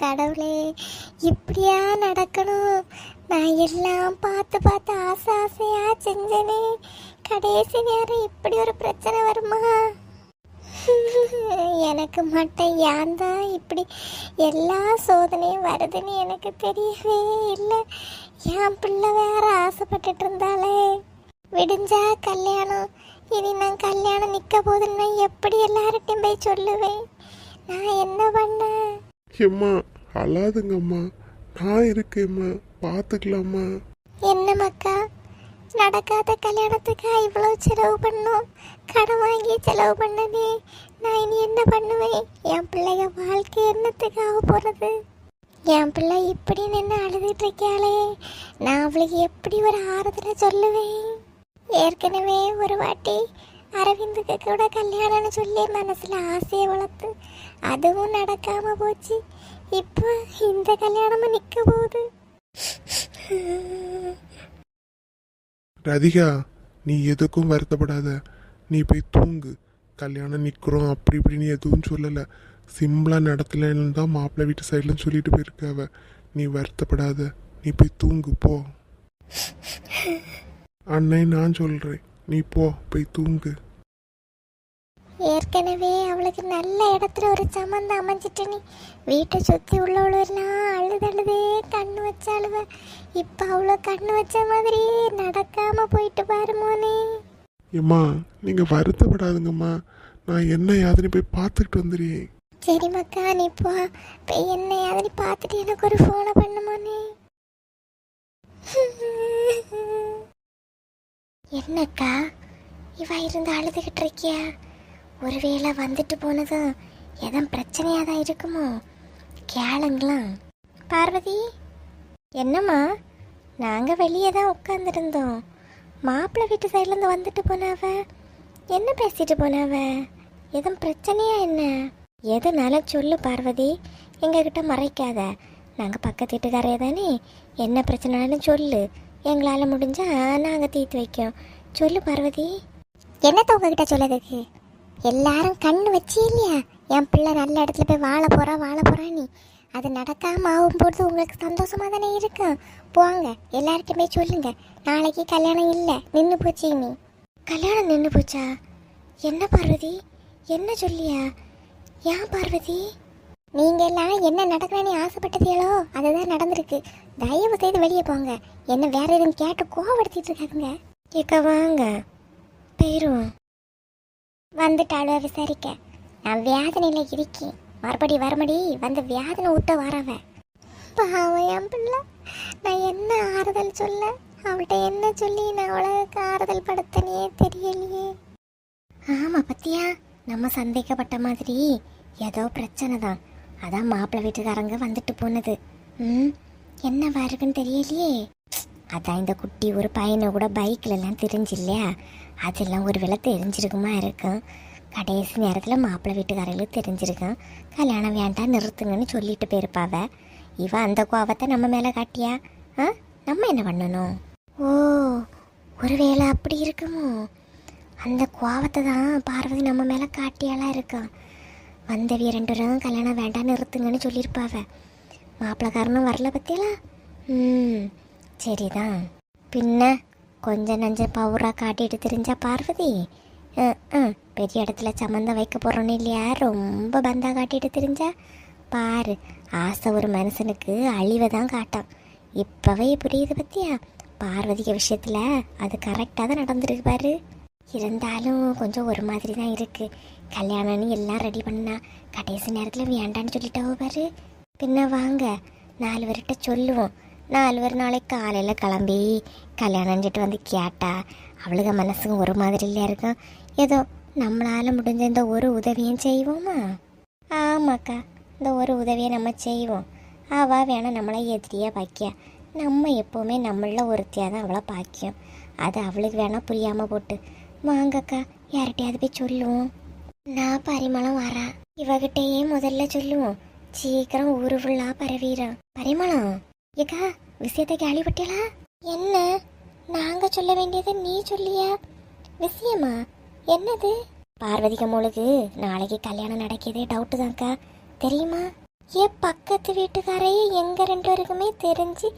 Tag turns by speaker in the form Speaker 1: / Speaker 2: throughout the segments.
Speaker 1: கடவுளே, இப்படியா நடக்கணும்? நான் எல்லாம் பார்த்து பார்த்து ஆசை ஆசையா செஞ்சனே, கடைசி நேரம் இப்படி ஒரு பிரச்சனை வருமா? எனக்கு மட்டும் ஏன் தான் இப்படி எல்லா சோதனையும் வருதுன்னு எனக்கு தெரியவே இல்லை. என் பிள்ளை வேற ஆசைப்பட்டுட்டு இருந்தாலே. விடிஞ்சா கல்யாணம், இனி நான் கல்யாணம் நிற்க போதுன்னு எப்படி எல்லார்ட்டையும் போய் சொல்லுவேன்? நான் என்ன பண்ண?
Speaker 2: ஏம்மா அழாதுங்கம்மா, நான் இருக்கேம்மா, பார்த்துக்கலாமா?
Speaker 1: என்ன மக்கா, நடக்காத கல்யாணத்துக்கு இவ்வளோ செலவு பண்ணோம், கடன் வாங்கி செலவு பண்ணதே. நான் இனி என்ன பண்ணுவேன்? என் பிள்ளைய வாழ்க்கை என்னத்துக்கு ஆக போகிறது? என் பிள்ளை இப்படி நின்று அழுதுட்டு இருக்காளே, நான் அவளுக்கு எப்படி ஒரு ஆறுதலை சொல்லுவேன்? ஏற்கனவே ஒரு வாட்டி அரவிந்துக்கு கூட கல்யாணம்னு சொல்லி மனசில் ஆசையை வளர்த்து அதுவும் நடக்காம போச்சு. இப்போ இந்த கல்யாணமும் நிற்க போகுது.
Speaker 2: ராதிகா, நீ எதுக்கும் வருத்தப்படாத, நீ போய் தூங்கு. கல்யாணம் நிற்கிறோம் அப்படி இப்படின்னு எதுவும் சொல்லலை, சிம்பிளாக நடத்தலன்னு தான் மாப்பிள்ளை வீட்டு சைட்லன்னு சொல்லிட்டு போயிருக்காவ. நீ வருத்தப்படாத, நீ போய் தூங்கு போ. அண்ணே நான் சொல்கிறேன், நீ போய் தூங்கு.
Speaker 1: ஏற்கனவே அவளுக்கு நல்ல இடத்துல ஒரு சம்மந்தம் அமைஞ்சிட்டு, நீ வீட்டை சுற்றி உள்ளவளெல்லாம் அழுதழுதே கண்ணு வச்சாளுவ. இப்போ அவ்வளோ கண்ணு வச்ச மாதிரியே நடக்காம போயிட்டு பாருமோனே.
Speaker 2: ஏம்மா நீங்கள் வருத்தப்படாதுங்கம்மா, நான் என்ன யாதுன்னு போய் பார்த்துக்கிட்டு வந்துடுறேன்.
Speaker 1: சரி மக்கா, நீ போ, போய் என்ன யாதுன்னு பார்த்துட்டு எனக்கு ஒரு ஃபோனை பண்ணுமோனே. என்னக்கா இவ இருந்து அழுதுகிட்டு இருக்கியா? ஒருவேளை வந்துட்டு போனதும் எதுவும் பிரச்சனையாக தான் இருக்குமோ? கேளுங்களாம். பார்வதி, என்னம்மா? நாங்கள் வெளியே தான் உட்காந்துருந்தோம். மாப்பிள்ளை வீட்டு சைட்லேருந்து வந்துட்டு போனாவ, என்ன பேசிட்டு போனாவ? எதுவும் பிரச்சனையா என்ன? எதுனாலும் சொல்லு பார்வதி, எங்ககிட்ட மறைக்காத. நாங்கள் பக்கத்து வீட்டுக்காரே தானே, என்ன பிரச்சனைனாலும் சொல்லு, எங்களால் முடிஞ்சா நாங்கள் தீர்த்து வைக்கோம். சொல்லு பார்வதி. என்னத்த உங்ககிட்ட சொல்லதுக்கு? எல்லாரும் கண்ணு வச்சு இல்லையா என் பிள்ளை நல்ல இடத்துல போய் வாழ போறா நீ. அது நடக்காம ஆகும்போது உங்களுக்கு சந்தோஷமா தானே இருக்கும். போங்க, எல்லார்கிட்டையுமே சொல்லுங்க, நாளைக்கு கல்யாணம் இல்லை, நின்று போச்சு. நீ கல்யாணம் நின்று போச்சா? என்ன பார்வதி, என்ன சொல்லியா? ஏன் பார்வதி? நீங்க எல்லாம் என்ன நடக்கணும்னு ஆசைப்பட்டதீங்களோ அதுதான் நடந்திருக்கு. தயவு செய்து வெளியே போங்க. என்ன வேற எதுவும் கேட்டு கோவப்படுத்திட்டு இருக்காதுங்க. கேட்க வாங்க, போயிடுவோம். வந்துட்டாளோ விசாரிக்க. நான் வேதனையில் இருக்கேன், மறுபடி வந்து வேதனை ஊட்ட வரவ. பாவம் என் பிள்ளை, நான் என்ன ஆறுதல் சொல்ல, அவள்கிட்ட என்ன சொல்லி நான் அவளுக்கு ஆறுதல் படுத்தனே தெரியலையே. ஆமாம் பத்தியா, நம்ம சந்தேகப்பட்ட மாதிரி ஏதோ பிரச்சனை தான். அதான் மாப்பிள்ளை வீட்டுக்காரங்க வந்துட்டு போனது. என்ன வருதுன்னு தெரியலையே. அதான் இந்த குட்டி ஒரு பையனை கூட பைக்கிலலாம் தெரிஞ்சு இல்லையா, அதெல்லாம் ஒரு வேளை தெரிஞ்சிருக்குமா இருக்கும். கடைசி நேரத்தில் மாப்பிள்ளை வீட்டுக்காரங்களுக்கு தெரிஞ்சிருக்கும், கல்யாணம் வேண்டாம் நிறுத்துங்கன்னு சொல்லிட்டு போயிருப்பாவ. இவ அந்த கோவத்தை நம்ம மேலே காட்டியா? நம்ம என்ன பண்ணணும்? ஓ, ஒரு வேளை அப்படி இருக்குமோ? அந்த கோவத்தை தான் பார்வதி நம்ம மேலே காட்டியாலாம் இருக்கும். வந்தவிய 2 பேரும் கல்யாணம் வேண்டாம் நிறுத்துங்கன்னு சொல்லியிருப்பாவ. மாப்பிள்ளைக்காரனும் வரல பத்தியலா. சரிதான். பின்ன கொஞ்சம் நஞ்ச பவுராக காட்டிட்டு தெரிஞ்சா பார்வதி பெரிய இடத்துல சம்மந்தம் வைக்க போகிறோன்னு இல்லையா, ரொம்ப பந்தா காட்டிட்டு தெரிஞ்சா பாரு. ஆசை ஒரு மனுஷனுக்கு அழிவை தான் காட்டான். இப்போவே புரியுது பத்தியா? பார்வதிக்கு விஷயத்தில் அது கரெக்டாக தான் நடந்துருக்கு பாரு. இருந்தாலும் கொஞ்சம் ஒரு மாதிரி தான் இருக்குது. கல்யாணம்னு எல்லாம் ரெடி பண்ணா கடைசி நேரத்தில் வேண்டான்னு சொல்லிட்டாவோ பாரு. பின்ன வாங்க, 4 பேர்கிட்ட சொல்லுவோம். 4 பேர் நாளைக்கு காலையில் கிளம்பி கல்யாணம்ட்டு வந்து கேட்டா அவளுக்கு மனசுக்கு ஒரு மாதிரி இல்லையா இருக்கும். ஏதோ நம்மளால் முடிஞ்ச இந்த ஒரு உதவியும் செய்வோமா? ஆமாக்கா, இந்த ஒரு உதவியை நம்ம செய்வோம். அவள் வேணால் நம்மளை எதிரியாக பாக்கியா, நம்ம எப்போவுமே நம்மள ஒருத்தியாக தான் அவளை பாக்கியம். அது அவளுக்கு வேணால் புரியாமல் போட்டு வாங்கக்கா, யார்கிட்டையாவது போய் சொல்லுவோம். நான் பரிமளம் வரேன், இவகிட்டையே முதல்ல சொல்லுவோம். சீக்கிரம் ஊரு ஃபுல்லாக பரவிடும். பரிமளம் ஏக்கா, விஷயத்தை கேள்விப்பட்டீங்களா? என்ன, நாங்க சொல்ல வேண்டியதை நீ சொல்லியா? விஷயமா? என்னது? பார்வதிக்கு மூளுக்கு நாளைக்கு கல்யாணம் நடக்கிதே டவுட்டு தான்க்கா, தெரியுமா? என் பக்கத்து வீட்டுக்காரையே எங்க 2 பேருக்குமே தெரிஞ்சு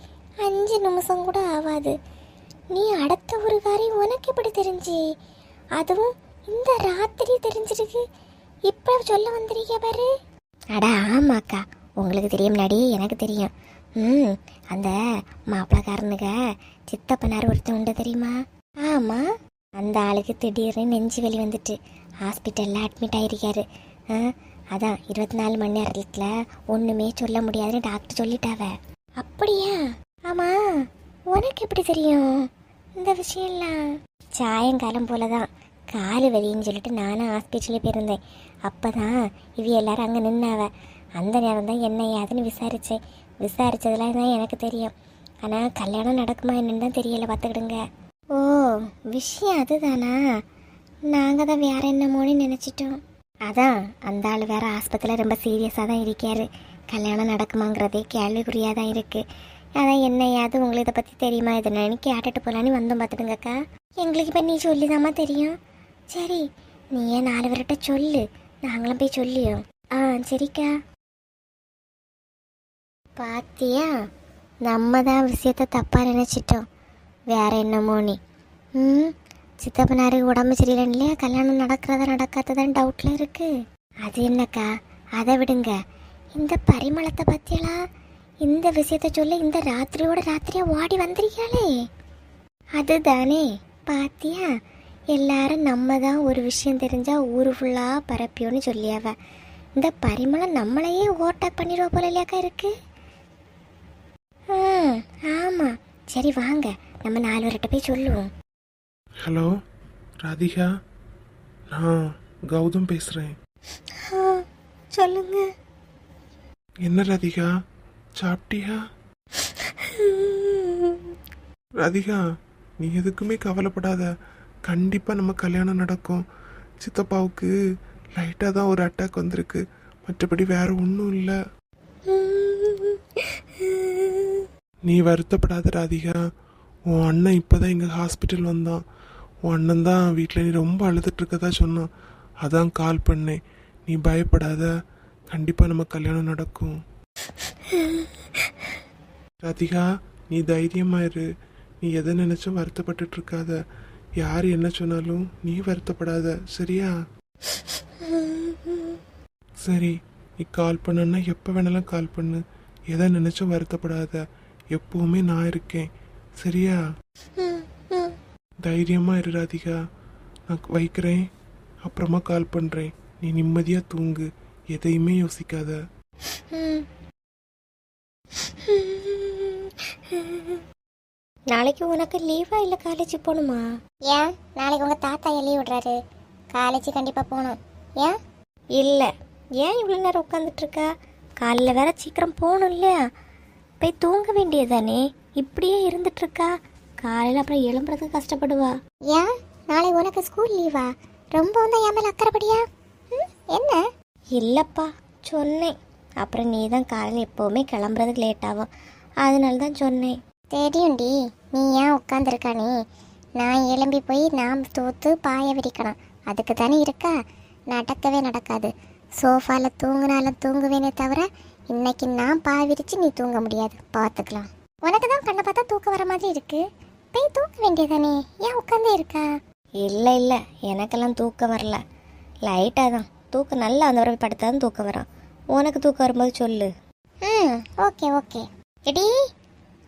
Speaker 1: 5 நிமிஷம் கூட ஆகாது. நீ அடுத்த ஒரு காரியம் உனக்கு எப்படி தெரிஞ்சு? அதுவும் இந்த ராத்திரி தெரிஞ்சிருக்கு. இப்ப சொல்ல வந்திருக்க பாரு. அடா ஆமாக்கா, உங்களுக்கு தெரியும் முன்னாடியே எனக்கு தெரியும். அந்த மாப்பிள்ளக்காரனுங்க சித்தப்பனார் ஒருத்தன் உண்டு தெரியுமா? ஆமா, அந்த ஆளுக்கு திடீர்னு நெஞ்சு வலி வந்துட்டு ஹாஸ்பிட்டலில் அட்மிட் ஆயிருக்காரு. அதான் 24 மணி நேரத்தில் ஒன்றுமே சொல்ல முடியாதுன்னு டாக்டர் சொல்லிட்டாவ. அப்படியா? ஆமா, உனக்கு எப்படி தெரியும் இந்த விஷயம்லாம்? சாயங்காலம் போல தான் காலு வலின்னு சொல்லிட்டு நானும் ஹாஸ்பிட்டலுக்கு போயிருந்தேன். அப்போ தான் இவ எல்லாரும் அங்கே நின்னாவ. அந்த நேரம் தான் என்ன ஏதுன்னு விசாரித்தேன். விசாரித்ததுல தான் எனக்கு தெரியும். ஆனால் கல்யாணம் நடக்குமா என்னன்னு தான் தெரியலை, பார்த்துக்கிடுங்க. ஓ, விஷயம் அதுதானா? நாங்கள் தான் வேற என்னமோன்னு நினச்சிட்டோம். அதான் அந்த ஆள் வேற ஆஸ்பத்திரியில் ரொம்ப சீரியஸாக தான் இருக்காரு. கல்யாணம் நடக்குமாங்கிறதே கேள்விக்குறியாக தான் இருக்குது. அதான் என்ன ஏது உங்களுக்கு இதை பற்றி தெரியுமா? இதை நினைக்க கேட்டுட்டு போகலான்னு வந்தோம், பார்த்துடுங்கக்கா. எங்களுக்கு இப்போ நீ சொல்லிதாம்மா தெரியும். சரி, நீ ஏன் 4 பேர்கிட்ட சொல்லு, நாங்களும் போய் சொல்லியோம். சரிக்கா. பாத்தியா, நம்ம தான் விஷயத்த தப்பாக நினச்சிட்டோம். வேற என்னமோ நீ சித்தப்பனாருக்கு உடம்பு சரியில்லைன்னு இல்லையா, கல்யாணம் நடக்கிறதா நடக்காததான் டவுட்டில் இருக்கு. அது என்னக்கா, அதை விடுங்க. இந்த பரிமளத்தை பற்றியலா இந்த விஷயத்த சொல்ல இந்த ராத்திரியோட ராத்திரியா ஓடி வந்திருக்காளே, அதுதானே. பாத்தியா, எல்லாரும் நம்ம தான் ஒரு விஷயம் தெரிஞ்சா ஊரு ஃபுல்லாக பரப்பியோன்னு சொல்லியாவ. இந்த பரிமளம் நம்மளையே ஓவர்டேக் பண்ணிடுவ போல இல்லையாக்கா இருக்கு. ஆமாம், சரி வாங்க நம்ம 4 பேர்கிட்ட போய் சொல்லுவோம்.
Speaker 2: ஹலோ ராதிகா, நான் கௌதம் பேசுகிறேன்.
Speaker 1: சொல்லுங்க.
Speaker 2: என்ன ராதிகா, சாப்பிட்டியா? ராதிகா, நீ எதுக்குமே கவலைப்படாத. கண்டிப்பாக நம்ம கல்யாணம் நடக்கும். சித்தப்பாவுக்கு லைட்டாக தான் ஒரு அட்டாக் வந்திருக்கு, மற்றபடி வேற ஒன்றும் இல்லை. நீ வருத்தப்படாத ராதிகா. உன் அண்ணன் இப்போ தான் எங்கள் ஹாஸ்பிட்டல் வந்தான். உன் அண்ணன் தான் வீட்டில் நீ ரொம்ப அழுதுட்டுருக்கதா சொன்னான். அதான் கால் பண்ணேன். நீ பயப்படாத, கண்டிப்பாக நம்ம கல்யாணம் நடக்கும். ராதிகா, நீ தைரியமாயிரு. நீ எதை நினைச்சும் வருத்தப்பட்டு இருக்காத. யார் என்ன சொன்னாலும் நீ வருத்தப்படாத, சரியா? சரி, நீ கால் பண்ணனா எப்போ வேணாலும் கால் பண்ணு. எதை நினைச்சும் வருத்தப்படாத. எப்பவுமே நான் இருக்கேன், சரியா? தைரியமா இரு ராதிகா. நான் வைக்கிறேன், அப்புறமா கால் பண்றேன். நீ நிம்மதியா தூங்கு, எதையுமே யோசிக்காத.
Speaker 1: நாளைக்கு உனக்கு லீவா இல்லை காலேஜ் போகணுமா? ஏன், நாளைக்கு உங்கள் தாத்தா லீவ் விடுறாரு. காலேஜ் கண்டிப்பாக போகணும். ஏன் இல்லை, ஏன் இவ்வளோ நேரம் உட்காந்துட்ருக்கா? காலையில் வேற சீக்கிரம் போகணும் இல்லையா? போய் தூங்க வேண்டியதானே, இப்படியே இருந்துட்டுருக்கா. காலையில் அப்புறம் எழும்புறதுக்கு கஷ்டப்படுவா. ஏன், நாளைக்கு உனக்கு ஸ்கூல் லீவா? ரொம்ப வந்து என் மேலே அக்கறைப்படியா? என்ன? இல்லைப்பா, சொன்னேன். அப்புறம் நீ தான் காலையில் எப்போவுமே கிளம்புறதுக்கு லேட் ஆகும், அதனால தான் சொன்னேன். தெரியும்டி, நீ ஏன் உட்காந்துருக்கானே. நான் எழும்பி போய் நாம் தூத்து பாய விரிக்கணும், அதுக்கு தானே இருக்கா. நடக்கவே நடக்காது. சோஃபாவில் தூங்குனாலும் தூங்குவேனே தவிர இன்னைக்கு நான் பாய விரிச்சு நீ தூங்க முடியாது, பார்த்துக்கலாம். உனக்கு தான் கண்ணை பார்த்தா தூக்கம் வர மாதிரி இருக்கு, போய் தூக்க வேண்டியதானே, ஏன் உட்காந்தே இருக்கா? இல்லை இல்லை, எனக்கெல்லாம் தூக்கம் வரல. லைட்டாக தான் தூக்கம், நல்லா அந்த வரை படுத்தா தான் தூக்கம் வரும். உனக்கு தூக்கம் வரும்போது சொல்லு. Okay okay. எடி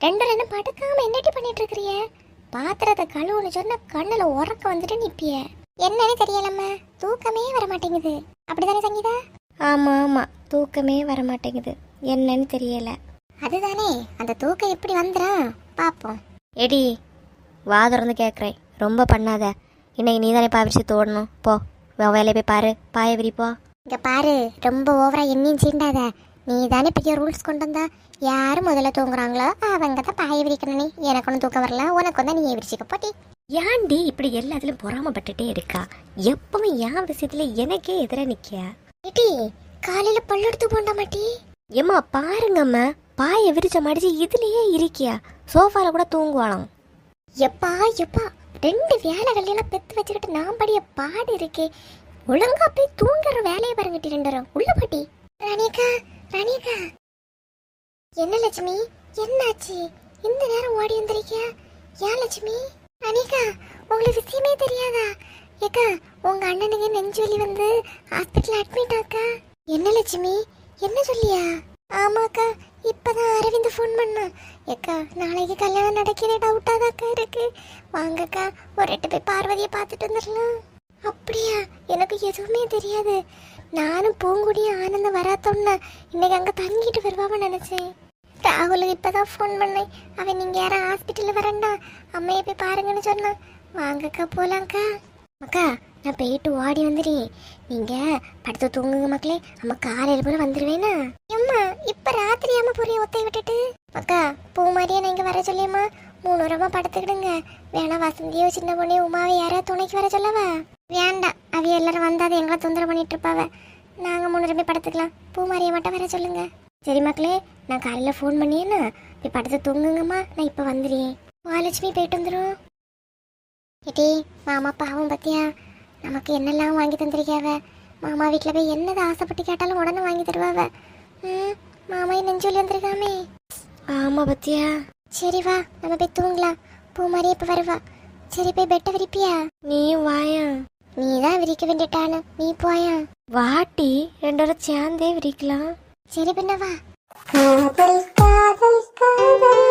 Speaker 1: 2 படுக்காம என்னடி பண்ணிட்டு இருக்கிறிய? பாத்திரத்தை கழுவுன்னு சொன்ன கண்ணில் உறக்க வந்துட்டு நிப்பிய. என்னன்னு தெரியலம்மா, தூக்கமே வர மாட்டேங்குது. அப்படிதானே சங்கீதா? ஆமாம் ஆமாம், தூக்கமே வர மாட்டேங்குது, என்னன்னு தெரியல. அதுதானே, அந்த தூக்கம் எப்படி வந்துடா பார்ப்போம். எடி வா திறந்து கேட்குறேன், ரொம்ப பண்ணாத. இன்னைக்கு நீ தானே பாவிச்சு தோடணும், போ வேலையை போய் பாரு, பாய விரிப்போ. இங்கே பாரு, ரொம்ப ஓவரா என்னையும் சீண்டாத. நீ தானே பெரிய ரூல்ஸ் கொண்டு வந்தா. யார் முதல்ல தூங்குறாங்களோ அவங்க தான் பாய விரிக்கணும். நீ எனக்கு ஒன்றும் தூக்கம் வரல, உனக்கு வந்தா நீ விரிச்சிக்க போட்டி. ஏன்டி இப்படி எல்லாத்துலையும் பொறாமப்பட்டுட்டே இருக்கா? எப்பவும் என் விஷயத்துல எனக்கே எதிராக நிற்கியா? ஏடி காலையில் பல்லெடுத்து போண்டா மாட்டி. ஏம்மா பாருங்கம்மா, பாயை விரிச்ச மடிச்சு இதுலேயே இருக்கியா? சோஃபாவில் கூட தூங்குவாளாம். எப்பா எப்பா, 2 வேலைகளெல்லாம் பெற்று வச்சுக்கிட்டு நான் படிய பாடு இருக்கே. ஒழுங்கா போய் தூங்குற வேலையை பாருங்கட்டி 2 உள்ள பாட்டி. ராணிக்கா ராணியக்கா, என்ன லட்சுமி, என்னாச்சு? இந்த நேரம் ஓடி வந்திருக்கியா? ஏன் லட்சுமி? ராணியக்கா, உங்களுக்கு விஷயமே தெரியாதா? ஏக்கா, உங்க அண்ணனுக்கு நெஞ்சு வலி வந்து ஹாஸ்பிட்டல் அட்மிட் ஆக்கா. என்ன லட்சுமி, என்ன சொல்லியா? ஆமாக்கா, இப்பதான் அரவிந்த் ஃபோன் பண்ணான். ஏக்கா, நாளைக்கு கல்யாணம் நடக்கிற டவுட்டாதாக்கா இருக்கு. வாங்கக்கா, ஒரு எட்டு போய் பார்வதியை பார்த்துட்டு வந்துடலாம். அப்படியா? எனக்கு எதுவுமே தெரியாது. நானும் பூங்குடியும் ஆனந்தம் வராத்தோம்னா இன்னைக்கு அங்கே தங்கிட்டு வருவான்னு நினைச்சேன். ராகுலுக்கு இப்பதான் ஃபோன் பண்ணேன். அவன் நீங்க யாரும் ஹாஸ்பிட்டலில் வரண்டா, அம்மையை போய் பாருங்கன்னு சொன்னான். வாங்கக்கா போலாங்க்கா. அக்கா, நான் போயிட்டு ஓடி வந்துடுறேன். நீங்க படுத்து தூங்குங்க மக்களே. அம்மா காலையில போல வந்துடுவேனா? அம்மா இப்ப ராத்திரி அம்மா புரிய ஒத்தை விட்டுட்டு. அக்கா, பூ மாதிரியே நான் இங்க வர சொல்லியம்மா. 3 வாரமா படுத்துக்கிடுங்க. வேணா வசந்தியோ சின்ன பொண்ணே உமாவை யாரையா துணைக்கு வர சொல்லவா? வேண்டாம், அவைய எல்லாரும் வந்தாது எங்களை தொந்தரவு பண்ணிட்டு இருப்பாவ. நாங்க 3 பேருமே படுத்துக்கலாம். பூ மாதிரியை மட்டும் வர சொல்லுங்க. சரி மக்களே, நான் காலையில ஃபோன் பண்ணியேன்னா போய் படுத்து தூங்குங்கம்மா. நான் இப்ப வந்துடுறேன். மகாலட்சுமி போயிட்டு வந்துடும். ஏடி, மாமா பாவம் பத்தியா, நமக்கு என்னெல்லாம் வாங்கி தந்திருக்காவ. மாமா வீட்டில் போய் என்னது ஆசைப்பட்டு கேட்டாலும் உடனே வாங்கி தருவாவ. மாமா நெஞ்சு வலி வந்திருக்காமே. ஆமா பத்தியா. சரி வா, நம்ம போய் தூங்கலாம். பூ மாதிரி இப்ப வருவா. சரி போய் பெட்டை விரிப்பியா? நீயும் வாயா. நீ தான் விரிக்க வேண்டிட்டானு, நீ போயா. வாட்டி 2 பேரும் சேர்ந்தே விரிக்கலாம். சரி பின்ன வா. காதல் காதல் காதல்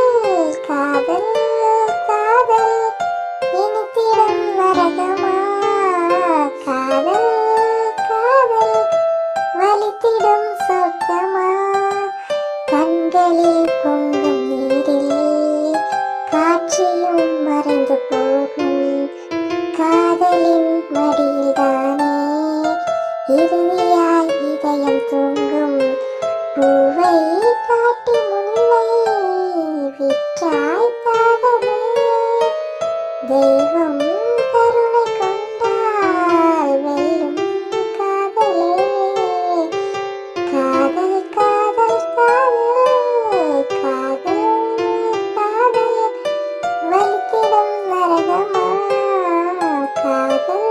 Speaker 1: காதல் காதல் இனித்திடும் நரகமா, காதல் காதல் வலித்திடும் சொர்க்கமா, கண்களில் பொங்கும் நீரில் காட்சியும் மறைந்து போகும், காதலின் மடியில்தானே இறுதியாய் இதயம் தூங்கும், பூவை காட்டி முல்லை விற்றாய் காதலே, தெய்வம் கருணை கொண்டால் வெல்லும் காதலே, காதல் காதல் காதல் காதல் காதல் வலித்திடும் நரகமா, காதல்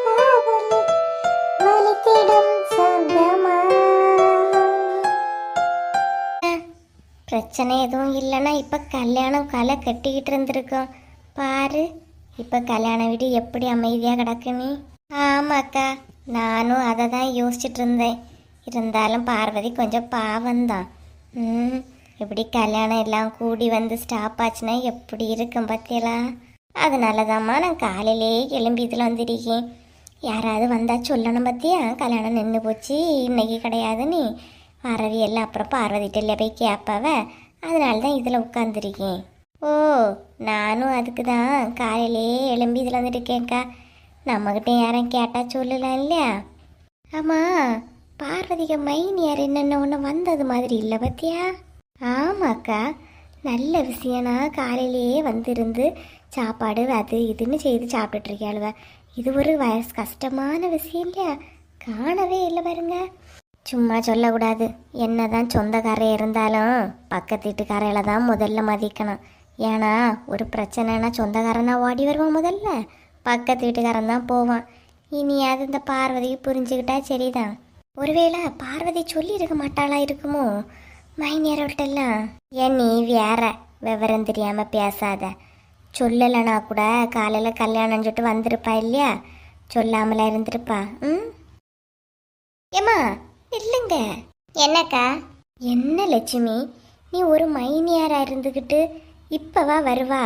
Speaker 1: காதல் வலித்திடும் சொர்க்கமா. பிரச்சனை எதுவும் இல்லைன்னா இப்போ கல்யாணம் களை கட்டிக்கிட்டு இருந்திருக்கோம் பாரு. இப்போ கல்யாண வீடு எப்படி அமைதியாக கிடக்குன்னு. ஆமாக்கா, நானும் அதை தான் யோசிச்சுட்டு இருந்தேன். இருந்தாலும் பார்வதி கொஞ்சம் பாவம்தான். இப்படி கல்யாணம் எல்லாம் கூடி வந்து ஸ்டாப் ஆச்சுன்னா எப்படி இருக்கும் பத்தியலாம். அதனால தான்மா நான் காலையிலே கிளம்பி இதில் வந்துருக்கேன். யாராவது வந்தால் சொல்லணும் பத்தியா, கல்யாணம் நின்று போச்சு இன்னைக்கு கிடையாதுன்னு. வரவி எல்லாம் அப்புறம் பார்வதிட்டில் போய் கேட்பாவ. அதனால தான் இதில் உட்காந்துருக்கேன். ஓ, நானும் அதுக்கு தான் காலையிலே எழும்பி இதில் வந்துருக்கேன்க்கா. நம்மக்கிட்ட யாரும் கேட்டால் சொல்லலாம் இல்லையா? ஆமாம், பார்வதிக்கு மைன் யார் என்னென்ன ஒன்று வந்தது மாதிரி இல்லை பத்தியா? ஆமாக்கா, நல்ல விஷயம்னா காலையிலேயே வந்திருந்து சாப்பாடு அது இதுன்னு செய்து சாப்பிட்டுட்ருக்காளுவ. இது ஒரு கஷ்டமான விஷயம் இல்லையா? காணவே இல்லை பாருங்க. சும்மா சொல்லக்கூடாது. என்னதான் சொந்தக்காரே இருந்தாலும் பக்கத்து வீட்டுக்காரையில தான் முதல்ல மதிக்கணும். ஏன்னா ஒரு பிரச்சனைனா சொந்தக்காரனா ஓடி வருவான், முதல்ல பக்கத்து வீட்டுக்காரன் தான் போவான். இனியாவது இந்த பார்வதிக்கு புரிஞ்சுக்கிட்டா சரிதான். ஒருவேளை பார்வதி சொல்லி இருக்க மாட்டாளா இருக்குமோ மைனியரோட்டெல்லாம்? ஏன் நீ வேற விவரம் தெரியாம பேசாத. சொல்லலைனா கூட காலையில் கல்யாணம் சொல்லிட்டு வந்திருப்பா இல்லையா? சொல்லாமல இருந்திருப்பா. ஏமா இல்லைங்க. என்னக்கா? என்ன லட்சுமி, நீ ஒரு மைனியாரா இருந்துக்கிட்டு இப்பவா வருவா?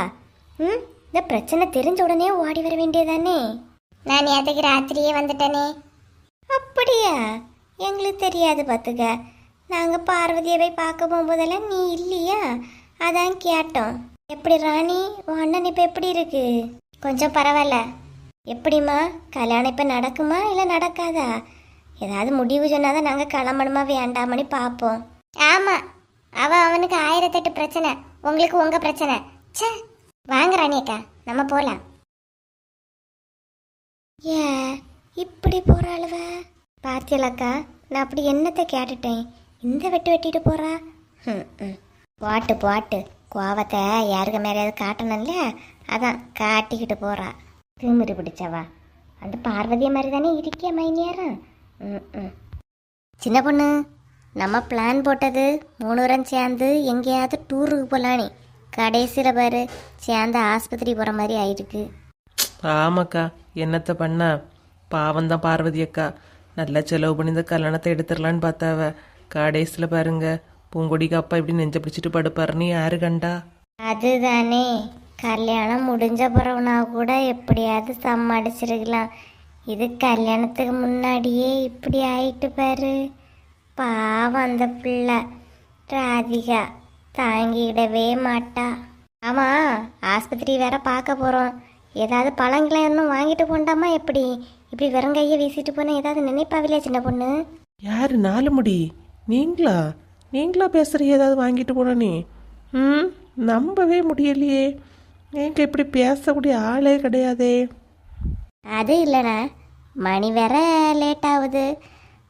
Speaker 1: இந்த பிரச்சனை தெரிஞ்ச உடனே ஓடி வர வேண்டியதானே? நான் நேற்றுக்கு ராத்திரியே வந்துட்டேனே. அப்படியா? எங்களுக்கு தெரியாது பார்த்துக்க. நாங்கள் பார்வதியை போய் பார்க்க போகும்போதெல்லாம் நீ இல்லையா, அதான் கேட்டோம். எப்படி ராணி, உன் அண்ணன் இப்போ எப்படி இருக்கு? கொஞ்சம் பரவாயில்ல. எப்படிம்மா, கல்யாணம் இப்போ நடக்குமா இல்லை நடக்காதா? ஏதாவது முடிவு சொன்னாதான் நாங்கள் கிளம்பணுமா வேண்டாமனு பார்ப்போம். ஆமாம், அவனுக்கு 1008 பிரச்சனை, உங்களுக்கு உங்கள் பிரச்சனை. சே, வாங்க ராணியக்கா, நம்ம போகலாம். ஏ இப்படி போகிறாளுவ பார்த்தியலாக்கா? நான் அப்படி என்னத்தை கேட்டுட்டேன், இந்த வெட்டிட்டு போகிறா. பாட்டு பாட்டு கோவத்தை யாருக்கு மேலேயாவது காட்டணும்ல, அதான் காட்டிக்கிட்டு போகிறா. திமிரு பிடிச்சவா. அந்த பார்வதியை மாதிரி தானே இருக்கிய மைனியாரா? சின்ன பொண்ணு, நம்ம பிளான் போட்டது 3 பேரும் சேர்ந்து எங்கேயாவது டூருக்கு போகலானே, கடைசியில் பாரு சேர்ந்து ஆஸ்பத்திரி போகிற மாதிரி ஆயிருக்கு.
Speaker 3: ஆமாக்கா, என்னத்தை பண்ணா பாவம்தான் பார்வதி அக்கா. நல்லா செலவு பண்ணி இந்த கல்யாணத்தை எடுத்துடலான்னு பார்த்தாவ. கடைசியில் பாருங்க பூங்கொடிக்கு அப்பா இப்படி நெஞ்ச பிடிச்சிட்டு படுப்பாருன்னு யாரு கண்டா?
Speaker 1: அதுதானே, கல்யாணம் முடிஞ்ச பிறகுனா கூட எப்படியாவது சமாளிச்சிருக்கலாம். இது கல்யாணத்துக்கு முன்னாடியே இப்படி ஆயிட்டு பாரு. பாவம் அந்த பிள்ளை ராதிகா தாங்கிடவே மாட்டா. ஆமாம், ஆஸ்பத்திரி வேற பார்க்க போகிறோம். ஏதாவது பழங்களை இன்னும் வாங்கிட்டு போண்டாமா? எப்படி இப்படி வெறும் கையை வீசிட்டு போனால் ஏதாவது நினைப்பாவில்லையா சின்ன பொண்ணு?
Speaker 3: யாரு 4 முடி? நீங்களா பேசுகிற ஏதாவது வாங்கிட்டு போனே? நம்பவே முடியலையே. நீங்கள் இப்படி பேசக்கூடிய ஆளே கிடையாதே.
Speaker 1: அது இல்லைண்ணா, மணி வேற லேட் ஆகுது.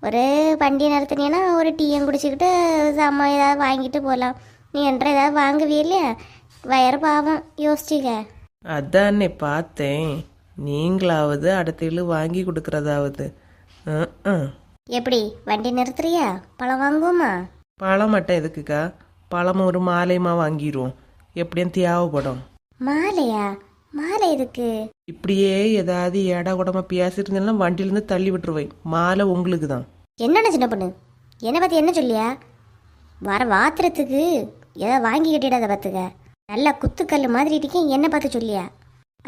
Speaker 1: ஒரு வண்டி நடத்துனீன்னா ஒரு டீயும் குடிச்சிக்கிட்டு சாமான் ஏதாவது வாங்கிட்டு போகலாம். நீ என்ற ஏதாவது வாங்குவியே இல்லையா? வயறு பாவம், யோசிச்சிக்க.
Speaker 3: அதானே பார்த்தேன். நீங்களாவது அடுத்த வாங்கி கொடுக்கறதாவது.
Speaker 1: எப்படி வண்டி நிறுத்துறியா? பழம் வாங்குவோமா?
Speaker 3: பழம் மட்டும் எதுக்குக்கா? பழம் ஒரு மாலையமாக வாங்கிடுவோம். எப்படியும் தேவைப்படும்.
Speaker 1: மாலையா? மாலை எதுக்கு?
Speaker 3: இப்படியே ஏதாவது ஏடா கூடமா பேசிட்டு இருந்தேன்னா வண்டியிலேருந்து தள்ளி விட்டுருவேன். மாலை உங்களுக்கு தான்.
Speaker 1: என்னண்ணா சின்ன பொண்ணு, என்னை பற்றி என்ன சொல்லியா? வர வாத்திரத்துக்கு ஏதாவது வாங்கி கட்டிடாத பார்த்துக்க. நல்லா குத்துக்கல் மாதிரி இருக்கேன், என்னை பார்த்து சொல்லியா?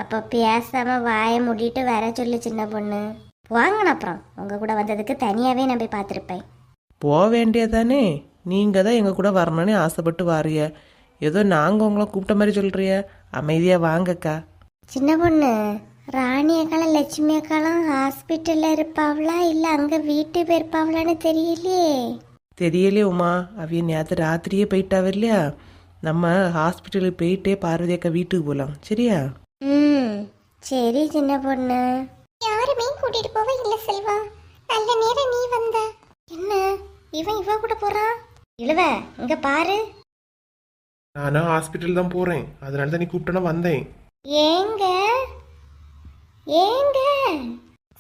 Speaker 1: அப்போ பேசாமல் வாயை மூடிட்டு வர சொல்லு சின்ன பொண்ணு. வாங்கண்ணா, அப்புறம் உங்கள் கூட வந்ததுக்கு தனியாகவே நான் போய் பார்த்துருப்பேன்.
Speaker 3: போக வேண்டியதானே? நீங்கள் தான் எங்கள் கூட வரணும்னு ஆசைப்பட்டு வாரிய. ஏதோ நாங்கள் உங்களை கூப்பிட்ட மாதிரி சொல்கிறிய. அமைதியாக வாங்கக்கா.
Speaker 1: சின்ன பொண்ணு, ராணி அக்காலும் லட்சுமி அக்காலும் ஹாஸ்பிட்டலில் இருப்பாவளா இல்லை அங்கே வீட்டு போயிருப்பாவளான்னு தெரியலையே.
Speaker 3: தெரியலையே உமா, அவைய நேற்று ராத்திரியே போயிட்டாவ இல்லையா? நம்ம ஹாஸ்பிட்டலுக்கு போயிட்டே பார்வதி அக்கா வீட்டுக்கு போகலாம், சரியா?
Speaker 1: சரி சின்ன பொண்ணு. யாருமே கூட்டிட்டு போவ இல்ல செல்வா. நல்ல நேரம் நீ வந்த. என்ன இவ கூட போறான்? இழுவ இங்க பாரு.
Speaker 2: நானா ஹாஸ்பிட்டல் தான் போறேன், அதனால தான் நீ கூப்பிட்டனா வந்தேன்.
Speaker 1: ஏங்க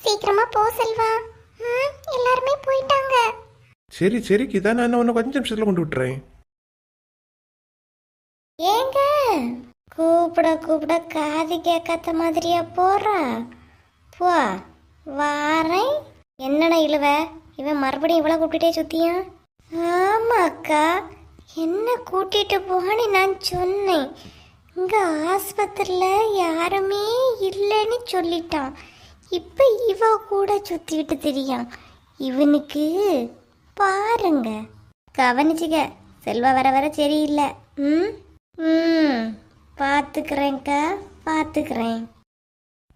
Speaker 1: சீக்கிரமா போ செல்வா. எல்லாருமே போயிட்டாங்க.
Speaker 2: சரி சரி கிதா, நான் உன்னை கொஞ்சம் நிமிஷத்துல கொண்டு விட்டுறேன்.
Speaker 1: ஏங்க கூப்பிட காது கேட்காத மாதிரியா போறா? போ வாரேன். என்னடா இழுவ, இவன் மறுபடியும் இவ்வளோ கூப்பிட்டுட்டே சுத்தியான்? ஆமாக்கா, என்ன கூட்டிட்டு போன்னு நான் சொன்னேன். இங்க ஆஸ்பத்திரியில் யாருமே இல்லைன்னு சொல்லிட்டான். இப்போ இவ கூட சுத்திக்கிட்டு தெரியான். இவனுக்கு பாருங்க, கவனிச்சுக்க. செல்வா வர சரியில்லை. பார்த்துக்கிறேன்க்கா, பார்த்துக்கிறேன்.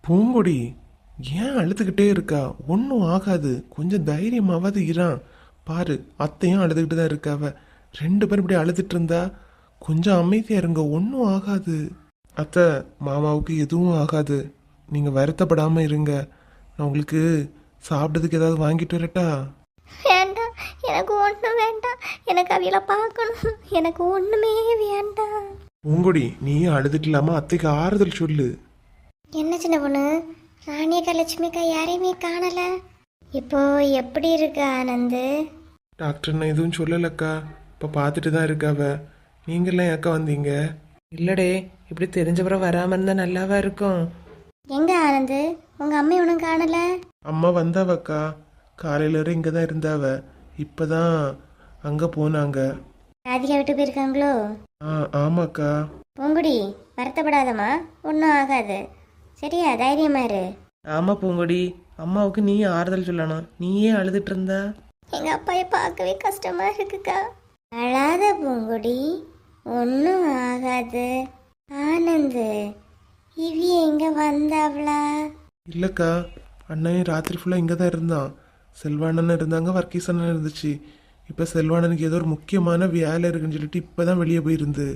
Speaker 2: பூங்கொடி, ஏன் அழுதுகிட்டே இருக்கா? ஒன்றும் ஆகாது, கொஞ்சம் தைரியமாவது இரான். பாரு, அத்தையும் அழுதுகிட்டு தான் இருக்காவ. 2 பேரும் இப்படி அழுதுட்டு இருந்தா கொஞ்சம் அமைதியா இருங்க, ஒன்றும் ஆகாது. அத்தை, மாமாவுக்கு எதுவும் ஆகாது, நீங்கள் வருத்தப்படாமல் இருங்க. நான் உங்களுக்கு சாப்பிட்றதுக்கு ஏதாவது வாங்கிட்டு வரட்டா?
Speaker 1: வேண்டாம், எனக்கு ஒன்றும் வேண்டாம். எனக்கு அவையில பார்க்கணும். எனக்கு ஒன்றுமே வேண்டாம்.
Speaker 2: பூங்கொடி, நீ அழுதுட்டு இல்லாமல் அத்தைக்கு ஆறுதல் சொல்லு.
Speaker 1: என்ன சின்ன பொண்ணு, ராணியக்கா லட்சுமிக்கா யாரையுமே காணல. இப்போ எப்படி இருக்கு ஆனந்து?
Speaker 2: டாக்டர் நான் எதுவும் சொல்லலக்கா, இப்போ பார்த்துட்டு தான் இருக்காவ. நீங்களாம் ஏக்கா வந்தீங்க?
Speaker 3: இல்லடே, இப்படி தெரிஞ்சவரை வராமல் இருந்தால் நல்லாவா இருக்கும்?
Speaker 1: எங்க ஆனந்து, உங்க அம்மா ஒன்றும் காணல?
Speaker 2: அம்மா வந்தாவக்கா, காலையில வரை இங்கே தான் இருந்தாவ. இப்போதான் அங்கே போனாங்க.
Speaker 1: ராதிகா விட்டு போயிருக்காங்களோ?
Speaker 2: ஆமாக்கா.
Speaker 1: பூங்குடி, வருத்தப்படாதம்மா, ஒன்றும் ஆகாது, சரியா? தைரியமா இரு.
Speaker 3: ஆமாம் பூங்கொடி, அம்மாவுக்கு நீ ஆறுதல் சொல்லணும். நீயே அழுதுட்டு இருந்தா?
Speaker 1: எங்க அப்பாயை பார்க்கவே கஷ்டமா இருக்குக்கா. அழாத பூங்குடி, ஒன்றும் ஆகாது. ஆனந்து, இவி எங்க வந்தாவளா?
Speaker 2: இல்லைக்கா, அண்ணன் ராத்திரி ஃபுல்லாக இங்கே தான் இருந்தான். செல்வானன் இருந்தாங்க, வர்க்கீஸ் அண்ணன் இருந்துச்சு. இப்போ செல்வானனுக்கு ஏதோ ஒரு முக்கியமான வேலை இருக்குன்னு சொல்லிட்டு இப்போ தான் வெளியே போயிருந்து.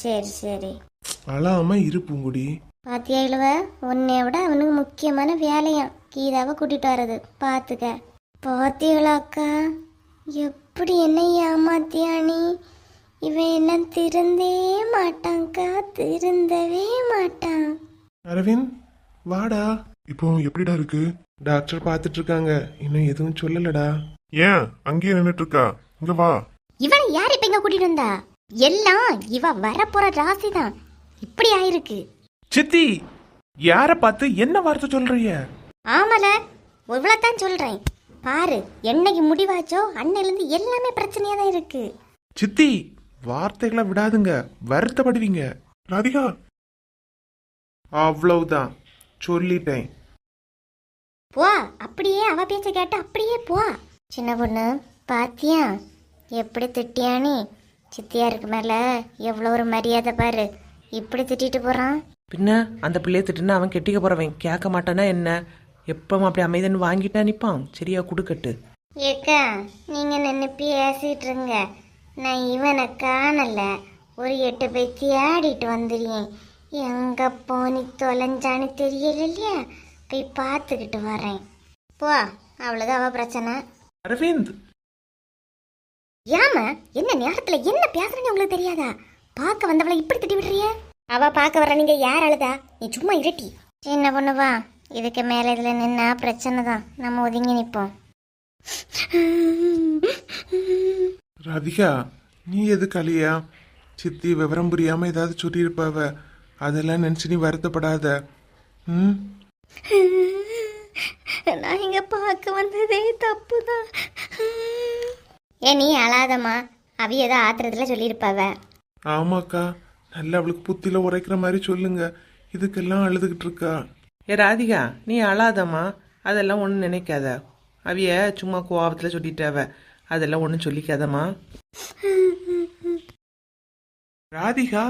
Speaker 1: சரி சரி.
Speaker 2: அழாம இரு பூங்குடி.
Speaker 1: பாத்தியா இழுவ, உன்னை விட அவனுக்கு முக்கியமான வேலையாம் கீதாவை கூட்டிட்டு வர்றது. பார்த்துக்க. பாத்தியலாக்கா, எப்படி என்ன ஏமாத்தியானி? இவன் எல்லாம் திருந்தே மாட்டான்க்கா, திருந்தவே மாட்டான்.
Speaker 2: அரவிந்த், வாடா. இப்போ எப்படிடா இருக்கு? டாக்டர் பார்த்துட்டு இருக்காங்க, இன்னும் எதுவும் சொல்லலடா. ஏன் அங்கேயே நின்றுட்டு இருக்கா? இங்க வா.
Speaker 1: இவனை யார் இப்ப இங்க கூட்டிட்டு வந்தா? எல்லாம் இவ வரப்போற ராசி தான் இப்படி ஆயிருக்கு.
Speaker 3: சித்தி, யார பார்த்து என்ன வார்த்தை சொல்றீங்க?
Speaker 1: ஆமால, இவ்வளவுதான் சொல்றேன். பாரு, என்னைக்கு முடிவாச்சோ அன்னையில இருந்து எல்லாமே பிரச்சனையா தான் இருக்கு.
Speaker 2: சித்தி, வார்த்தைகளை விடாதுங்க, வருத்தப்படுவீங்க. ராதிகா, அவ்வளவுதான் சொல்லிட்டேன்.
Speaker 1: போ, அப்படியே அவ பேச்ச கேட்டு அப்படியே போ. சின்ன பொண்ணு பாத்தியா எப்படி திட்டியானே? சித்தியாருக்கு மேல எவ்வளவு ஒரு மரியாதை பாரு, இப்படி திட்டிட்டு போறான்.
Speaker 3: பின்ன அந்த பிள்ளைய திட்டுனா அவன் கெட்டிக்க போறவன் கேட்க மாட்டானா என்ன? எப்பவும் அப்படி அமைதன்னு வாங்கிட்டா நிப்பான். சரியா குடுக்கட்டு.
Speaker 1: ஏக்கா, நீங்க நின்று பேசிட்டு இருங்க. நான் இவனை காணல, ஒரு 8 போய் தேடிட்டு வந்துடுறேன். எங்க போனி தொலைஞ்சான்னு தெரியல இல்லையா, போய் பார்த்துக்கிட்டு வரேன். போ, அவ்வளவுதான் அவ பிரச்சனை.
Speaker 3: அரவிந்த்,
Speaker 1: ஏமா என்ன நேரத்துல என்ன பேசுறேன்னு உங்களுக்கு தெரியாதா? பார்க்க வந்தவளை இப்படி திட்டி விடுறிய? அவ பார்க்க வர நீங்க யார் அழுதா? நீ சும்மா இருட்டி. சின்ன பொண்ணுவா, இதுக்கு மேல இதுல நின்னா பிரச்சனை தான். நம்ம ஒதுங்கி நிப்போம்.
Speaker 2: ராதிகா, நீ எது கலியா? சித்தி விவரம் புரியாம ஏதாவது சொல்லியிருப்பாவ. அதெல்லாம் நினைச்சு நீ வருத்தப்படாத. ம்,
Speaker 1: நான் இங்க பார்க்க வந்ததே தப்புதான். ஏன் நீ அழாதம்மா, அவ ஏதோ ஆத்திரத்துல சொல்லியிருப்பாவ.
Speaker 2: ஆமாக்கா, நல்லா அவளுக்கு புத்தியில உரைக்கிற மாதிரி சொல்லுங்க. இதுக்கெல்லாம் அழுதுகிட்டு இருக்கா.
Speaker 3: ஏ ராதிகா, நீ அழாதம்மா. அதெல்லாம் ஒன்றும் நினைக்காத. அவிய சும்மா கோவத்தில் சொல்லிட்டாவ. அதெல்லாம் ஒன்றும் சொல்லிக்காதம்மா.
Speaker 2: ராதிகா,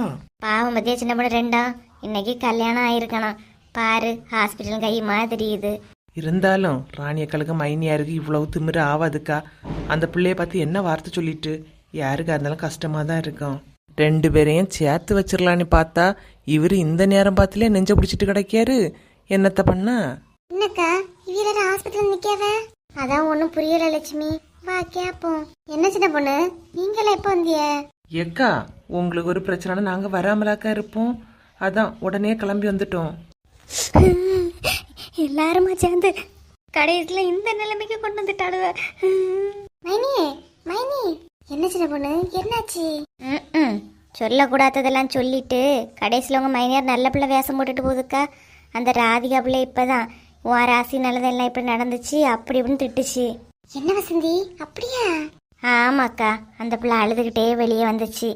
Speaker 1: பாவம் பத்தியா சின்ன பொண்ணு ரெண்டா, இன்னைக்கு கல்யாணம் ஆயிருக்கணும். பாரு, ஹாஸ்பிட்டல் கை மாதிரியுது.
Speaker 3: இருந்தாலும் ராணியக்களுக்கு மைனியாருக்கு இவ்வளவு திமிரு ஆகாதுக்கா. அந்த பிள்ளைய பார்த்து என்ன வார்த்தை சொல்லிட்டு யாருக்கா இருந்தாலும் கஷ்டமாக தான் இருக்கும். 2 பேரையும் சேர்த்து வச்சிடலான்னு பார்த்தா இவர் இந்த நேரம் பார்த்துலே நெஞ்ச பிடிச்சிட்டு கிடைக்காரு. என்னத்த பண்ணா?
Speaker 1: என்னக்கா இவர ஹாஸ்பிட்டல் நிக்காவ? அதான் ஒண்ணும் புரியல லட்சுமி. வா கேப்போம். என்ன சின்ன பொண்ணு, நீங்களே எப்போ வந்திய?
Speaker 3: ஏக்கா, உங்களுக்கு ஒரு பிரச்சனைனா நாங்கள் வராமலாக்கா இருப்போம். அதான் உடனே கிளம்பி வந்துட்டோம்.
Speaker 1: எல்லாருமா சேர்ந்து கடைசியில இந்த நிலைமைக்கு கொண்டு வந்துட்டாளுவ. மைனி, மைனி, என்ன சின்ன பொண்ணு, என்னாச்சு? சொல்லக்கூடாததெல்லாம் சொல்லிட்டு கடைசியில் உங்க மைனியார் நல்ல பிள்ளை வேஷம் போட்டுட்டு போகுதுக்கா. அந்த ராதிகா பிள்ளை இப்பதான் உன் ராசி நல்லதெல்லாம் இப்படி நடந்துச்சு அப்படி இப்படின்னு திட்டுச்சு. என்ன வசந்தி, அப்படியா? ஆமாக்கா, அந்த பிள்ளை அழுதுகிட்டே வெளியே வந்துச்சு.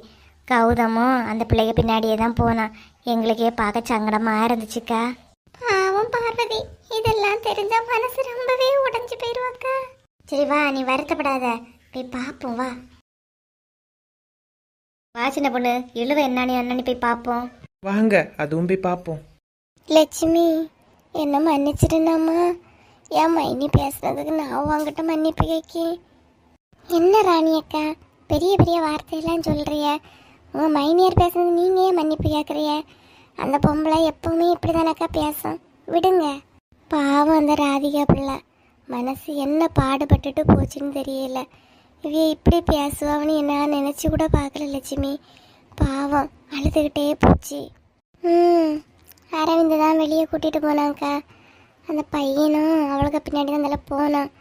Speaker 1: கௌதமும் அந்த பிள்ளைய பின்னாடியே தான் போனான். எங்களுக்கே பார்க்க சங்கடமா இருந்துச்சுக்கா. பாவம் பார்வதி, இதெல்லாம் தெரிஞ்சா மனசு ரொம்பவே உடைஞ்சு போயிருவாக்கா. சரி வா, நீ வருத்தப்படாத, போய் பாப்போம். வா வா சின்ன பொண்ணு, எழுவ என்னன்னு போய் பாப்போம்.
Speaker 3: வாங்க, அதுவும் போய் பார்ப்போம்.
Speaker 1: லட்சுமி, என்ன மன்னிச்சிருந்தாம்மா. என் மைனி பேசுனதுக்கு நான் உங்ககிட்ட மன்னிப்பு கேட்கேன். என்ன ராணி அக்கா, பெரிய பெரிய வார்த்தையெல்லாம் சொல்றிய? உங்க மைனியார் பேசுனது நீங்க ஏன் மன்னிப்பு கேட்குறிய? அந்த பொம்பளை எப்பவுமே இப்படி தானக்கா பேசும், விடுங்க. பாவம் அந்த ராதிகா பிள்ளை மனசு என்ன பாடுபட்டுட்டு போச்சுன்னு தெரியல. இவைய இப்படி பேசுவான்னு என்ன நினச்சி கூட பார்க்கல லட்சுமி. பாவம் அழுதுகிட்டே போச்சு. அரவிந்த் தான் வெளியே கூட்டிகிட்டு போனாங்க்கா. அந்த பையனும் அவளுக்கு பின்னாடி தான் நல்லா போனான்.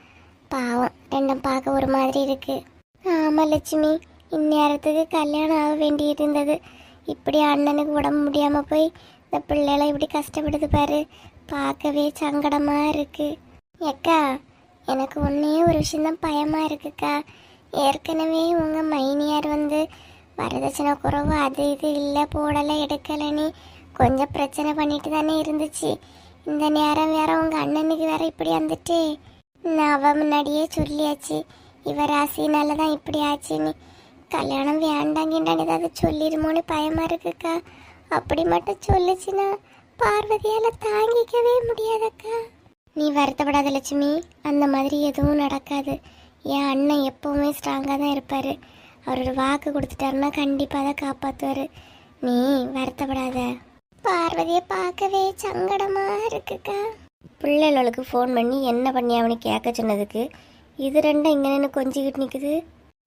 Speaker 1: பாவம் ரெண்டும் பார்க்க ஒரு மாதிரி இருக்கு. ஆமாம் லட்சுமி, இந்நேரத்துக்கு கல்யாணம் ஆக வேண்டி இருந்தது. இப்படி அண்ணனுக்கு உடம்பு முடியாமல் போய் இந்த பிள்ளைலாம் இப்படி கஷ்டப்படுது பாரு, பார்க்கவே சங்கடமாக இருக்கு. ஏக்கா, எனக்கு ஒன்றே ஒரு விஷயந்தான் பயமாக இருக்குக்கா. ஏற்கனவே உங்கள் மைனியார் வந்து வரதட்சணை குறைவு அது இது இல்லை போடலை எடுக்கலைன்னு கொஞ்சம் பிரச்சனை பண்ணிட்டு தானே இருந்துச்சு. இந்த நேரம் வேற உங்கள் அண்ணனுக்கு வேற இப்படி வந்துட்டு, நான் அவ முன்னாடியே சொல்லியாச்சு இவ ராசினால தான் இப்படி ஆச்சுன்னு. கல்யாணம் வேண்டாங்கிண்டான்னு ஏதாவது சொல்லிடுமோன்னு பயமாக இருக்குக்கா. அப்படி மட்டும் சொல்லிச்சுன்னா பார்வதியால் தாங்கிக்கவே முடியாதக்கா. நீ வருத்தப்படாத லட்சுமி, அந்த மாதிரி எதுவும் நடக்காது. என் அண்ணன் எப்போவுமே ஸ்ட்ராங்காக தான் இருப்பார். அவரோட வாக்கு கொடுத்துட்டாருன்னா கண்டிப்பாக தான் காப்பாற்றுவார். நீ வருத்தப்படாத. பார்வதியை பார்க்கவே சங்கடமாக இருக்குக்கா. பிள்ளைகளுக்கு ஃபோன் பண்ணி என்ன பண்ணி அவனு கேட்க சொன்னதுக்கு இது ரெண்டும் இங்கே நின்று கொஞ்சிக்கிட்டு நிற்குது.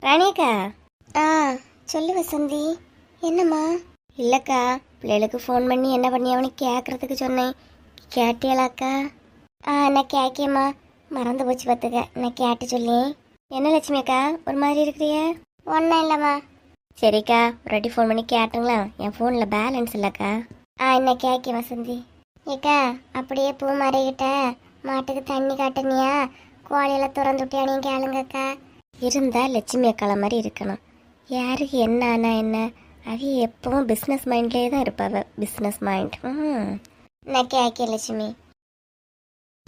Speaker 1: ராணியக்கா. சொல்லு வசந்தி. என்னம்மா? இல்லைக்கா, பிள்ளைகளுக்கு ஃபோன் பண்ணி என்ன பண்ணி அவனு கேட்குறதுக்கு சொன்னேன். கேட்டியலாக்கா? நான் கேட்கேம்மா, மறந்து போச்சு பார்த்துக்க. நான் கேட்டு சொல்லி என்ன லட்சுமி அக்கா ஒரு மாதிரி இருக்கிறிய? ஒன்றும் இல்லைம்மா. சரிக்கா, ஒரு வாட்டி ஃபோன் பண்ணி கேட்டுங்களா? என் ஃபோனில் பேலன்ஸ் இல்லைக்கா. என்ன கேட்க வசந்தி. ஏக்கா அப்படியே பூ மறைகிட்ட மாட்டுக்கு தண்ணி காட்டுனியா, கோழியெல்லாம் திறந்து விட்டியானையும் கேளுங்கக்கா. இருந்தா லட்சுமி அக்கால மாதிரி இருக்கணும். யாருக்கு என்ன ஆனா என்ன, அவ எப்பவும் பிஸ்னஸ் மைண்ட்லேயே தான் இருப்பாவ. Business mind. நான் கேட்க லட்சுமி.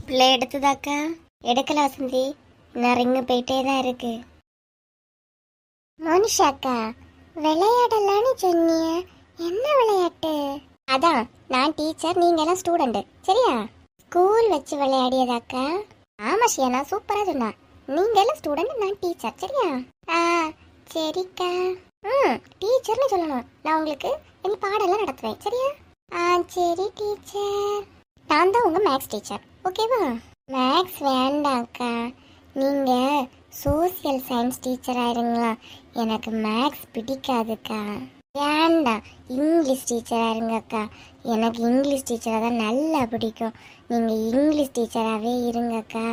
Speaker 1: பிள்ளை எடுத்துதாக்கா? எடுக்கல வசந்தி, நான் ரிங்கு போயிட்டே தான் இருக்கு. மோனிஷாக்கா விளையாடலான்னு சொன்னிய, என்ன விளையாட்டு? அதான் நான் டீச்சர், நீங்க எல்லாம் ஸ்டூடெண்ட், சரியா? ஸ்கூல் வச்சு விளையாடியதாக்கா? ஆமா ஷியானா, சூப்பரா சொன்னா. நீங்க எல்லாம் ஸ்டூடெண்ட், நான் டீச்சர், சரியா? சரிக்கா. டீச்சர்னு சொல்லணும். நான் உங்களுக்கு என் பாடெல்லாம் நடத்துவேன், சரியா? சரி டீச்சர். நான் தான் உங்க மேக்ஸ் டீச்சர், ஓகேவா? மேக்ஸ் வேண்டாம்க்கா, நீங்க சோசியல் சயின்ஸ் டீச்சர் ஆயிருங்களா? எனக்கு மேக்ஸ் பிடிக்காதுக்கா. வேண்டாம், இங்கிலீஷ் டீச்சராக இருங்கக்கா. எனக்கு இங்கிலீஷ் டீச்சராக தான் நல்லா பிடிக்கும். நீங்கள் இங்கிலீஷ் டீச்சராகவே இருங்கக்கா.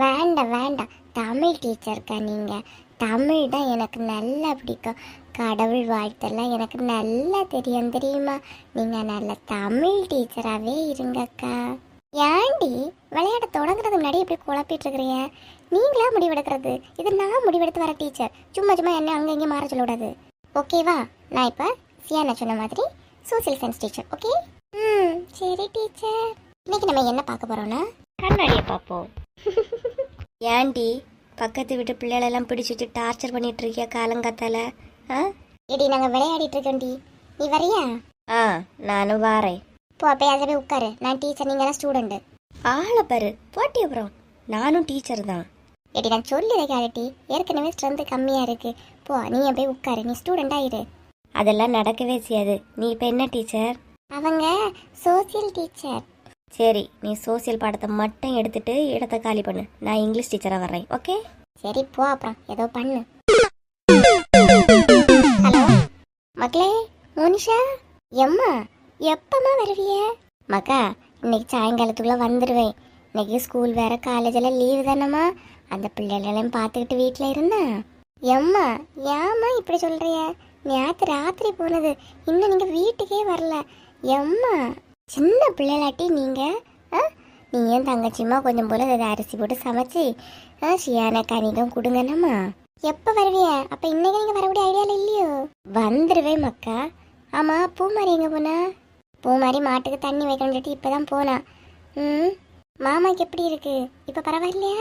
Speaker 1: வேண்டாம் வேண்டாம், தமிழ் டீச்சர்க்கா. நீங்கள் தமிழ் தான் எனக்கு நல்லா பிடிக்கும். கடவுள் வாழ்த்தெல்லாம் எனக்கு நல்லா தெரியும், தெரியுமா? நீங்கள் நல்ல தமிழ் டீச்சராகவே இருங்கக்கா. ஏண்டி விளையாட தொடங்குறது முன்னாடி எப்படி குழப்பிட்டு இருக்கிறீங்க? நீங்களா முடிவெடுக்கிறது, இது நான் முடிவெடுத்து வர டீச்சர். சும்மா சும்மா என்ன அங்கே இங்கே மாற சொல்லக்கூடாது, ஓகேவா? நான் இப்போ சியானா சொன்ன மாதிரி சோசியல் சயின்ஸ் டீச்சர், ஓகே? சரி டீச்சர். இன்னைக்கு நம்ம என்ன பார்க்க போறோம்னா கண்ணாடியை பார்ப்போம். ஏண்டி பக்கத்து வீட்டு பிள்ளைகளெல்லாம் பிடிச்சிட்டு டார்ச்சர் பண்ணிட்டு இருக்கியா காலங்காத்தால? இடி நாங்கள் விளையாடிட்டு இருக்கோண்டி, நீ வரியா? நானும் வாரேன். போ போய் அதில் போய் உட்காரு. நான் டீச்சர், நீங்க எல்லாம் ஸ்டூடெண்ட். ஆளை பாரு போட்டி. அப்புறம் நானும் டீச்சர் தான். எடி நான் சொல்லி கேட்டி, ஏற்கனவே ஸ்ட்ரென்த்து கம்மியாக இருக்கு. போ நீ போய் உட்காரு, நீ ஸ்டூடெண்ட் ஆயிரு. அதெல்லாம் நடக்கவே செய்யாது. நீ இப்போ என்ன டீச்சர்? அவங்க சோசியல் டீச்சர். சரி, நீ சோசியல் பாடத்தை மட்டும் எடுத்துட்டு இடத்த காலி பண்ணு. நான் இங்கிலீஷ் டீச்சராக வர்றேன், ஓகே? சரி போ, அப்புறம் ஏதோ பண்ணு. ஹலோ மக்களே, மோனிஷா எம்மா எப்பமா வருவிய? மக்கா இன்னைக்கு சாயங்காலத்துக்குள்ள வந்துடுவேன். இன்னைக்கு ஸ்கூல் வேற, காலேஜ் எல்லாம் லீவு தானம்மா. அந்த பிள்ளைகளெல்லாம் பார்த்துக்கிட்டு வீட்டில் இருந்தேன். எம்மா ஏம்மா இப்படி சொல்றிய? நேற்று ராத்திரி போனது, இன்னும் நீங்கள் வீட்டுக்கே வரல. எம்மா சின்ன பிள்ளைலாட்டி நீங்கள் நீயும் தங்கச்சிம்மா கொஞ்சம் போல அதை அரிசி போட்டு சமைச்சி ஷியானா கனிகம் கொடுங்கண்ணம்மா. எப்போ வருவிய? அப்போ இன்னைக்கு நீங்கள் வரக்கூடிய ஐடியாவில் இல்லையோ? வந்துடுவேன் மக்கா. ஆமாம், பூமாரி எங்கே போனா? பூமாரி மாட்டுக்கு தண்ணி வைக்கணும்னு சொல்லிட்டு இப்போ தான் போனா. மாமாக்கு எப்படி இருக்கு இப்போ? பரவாயில்லையா?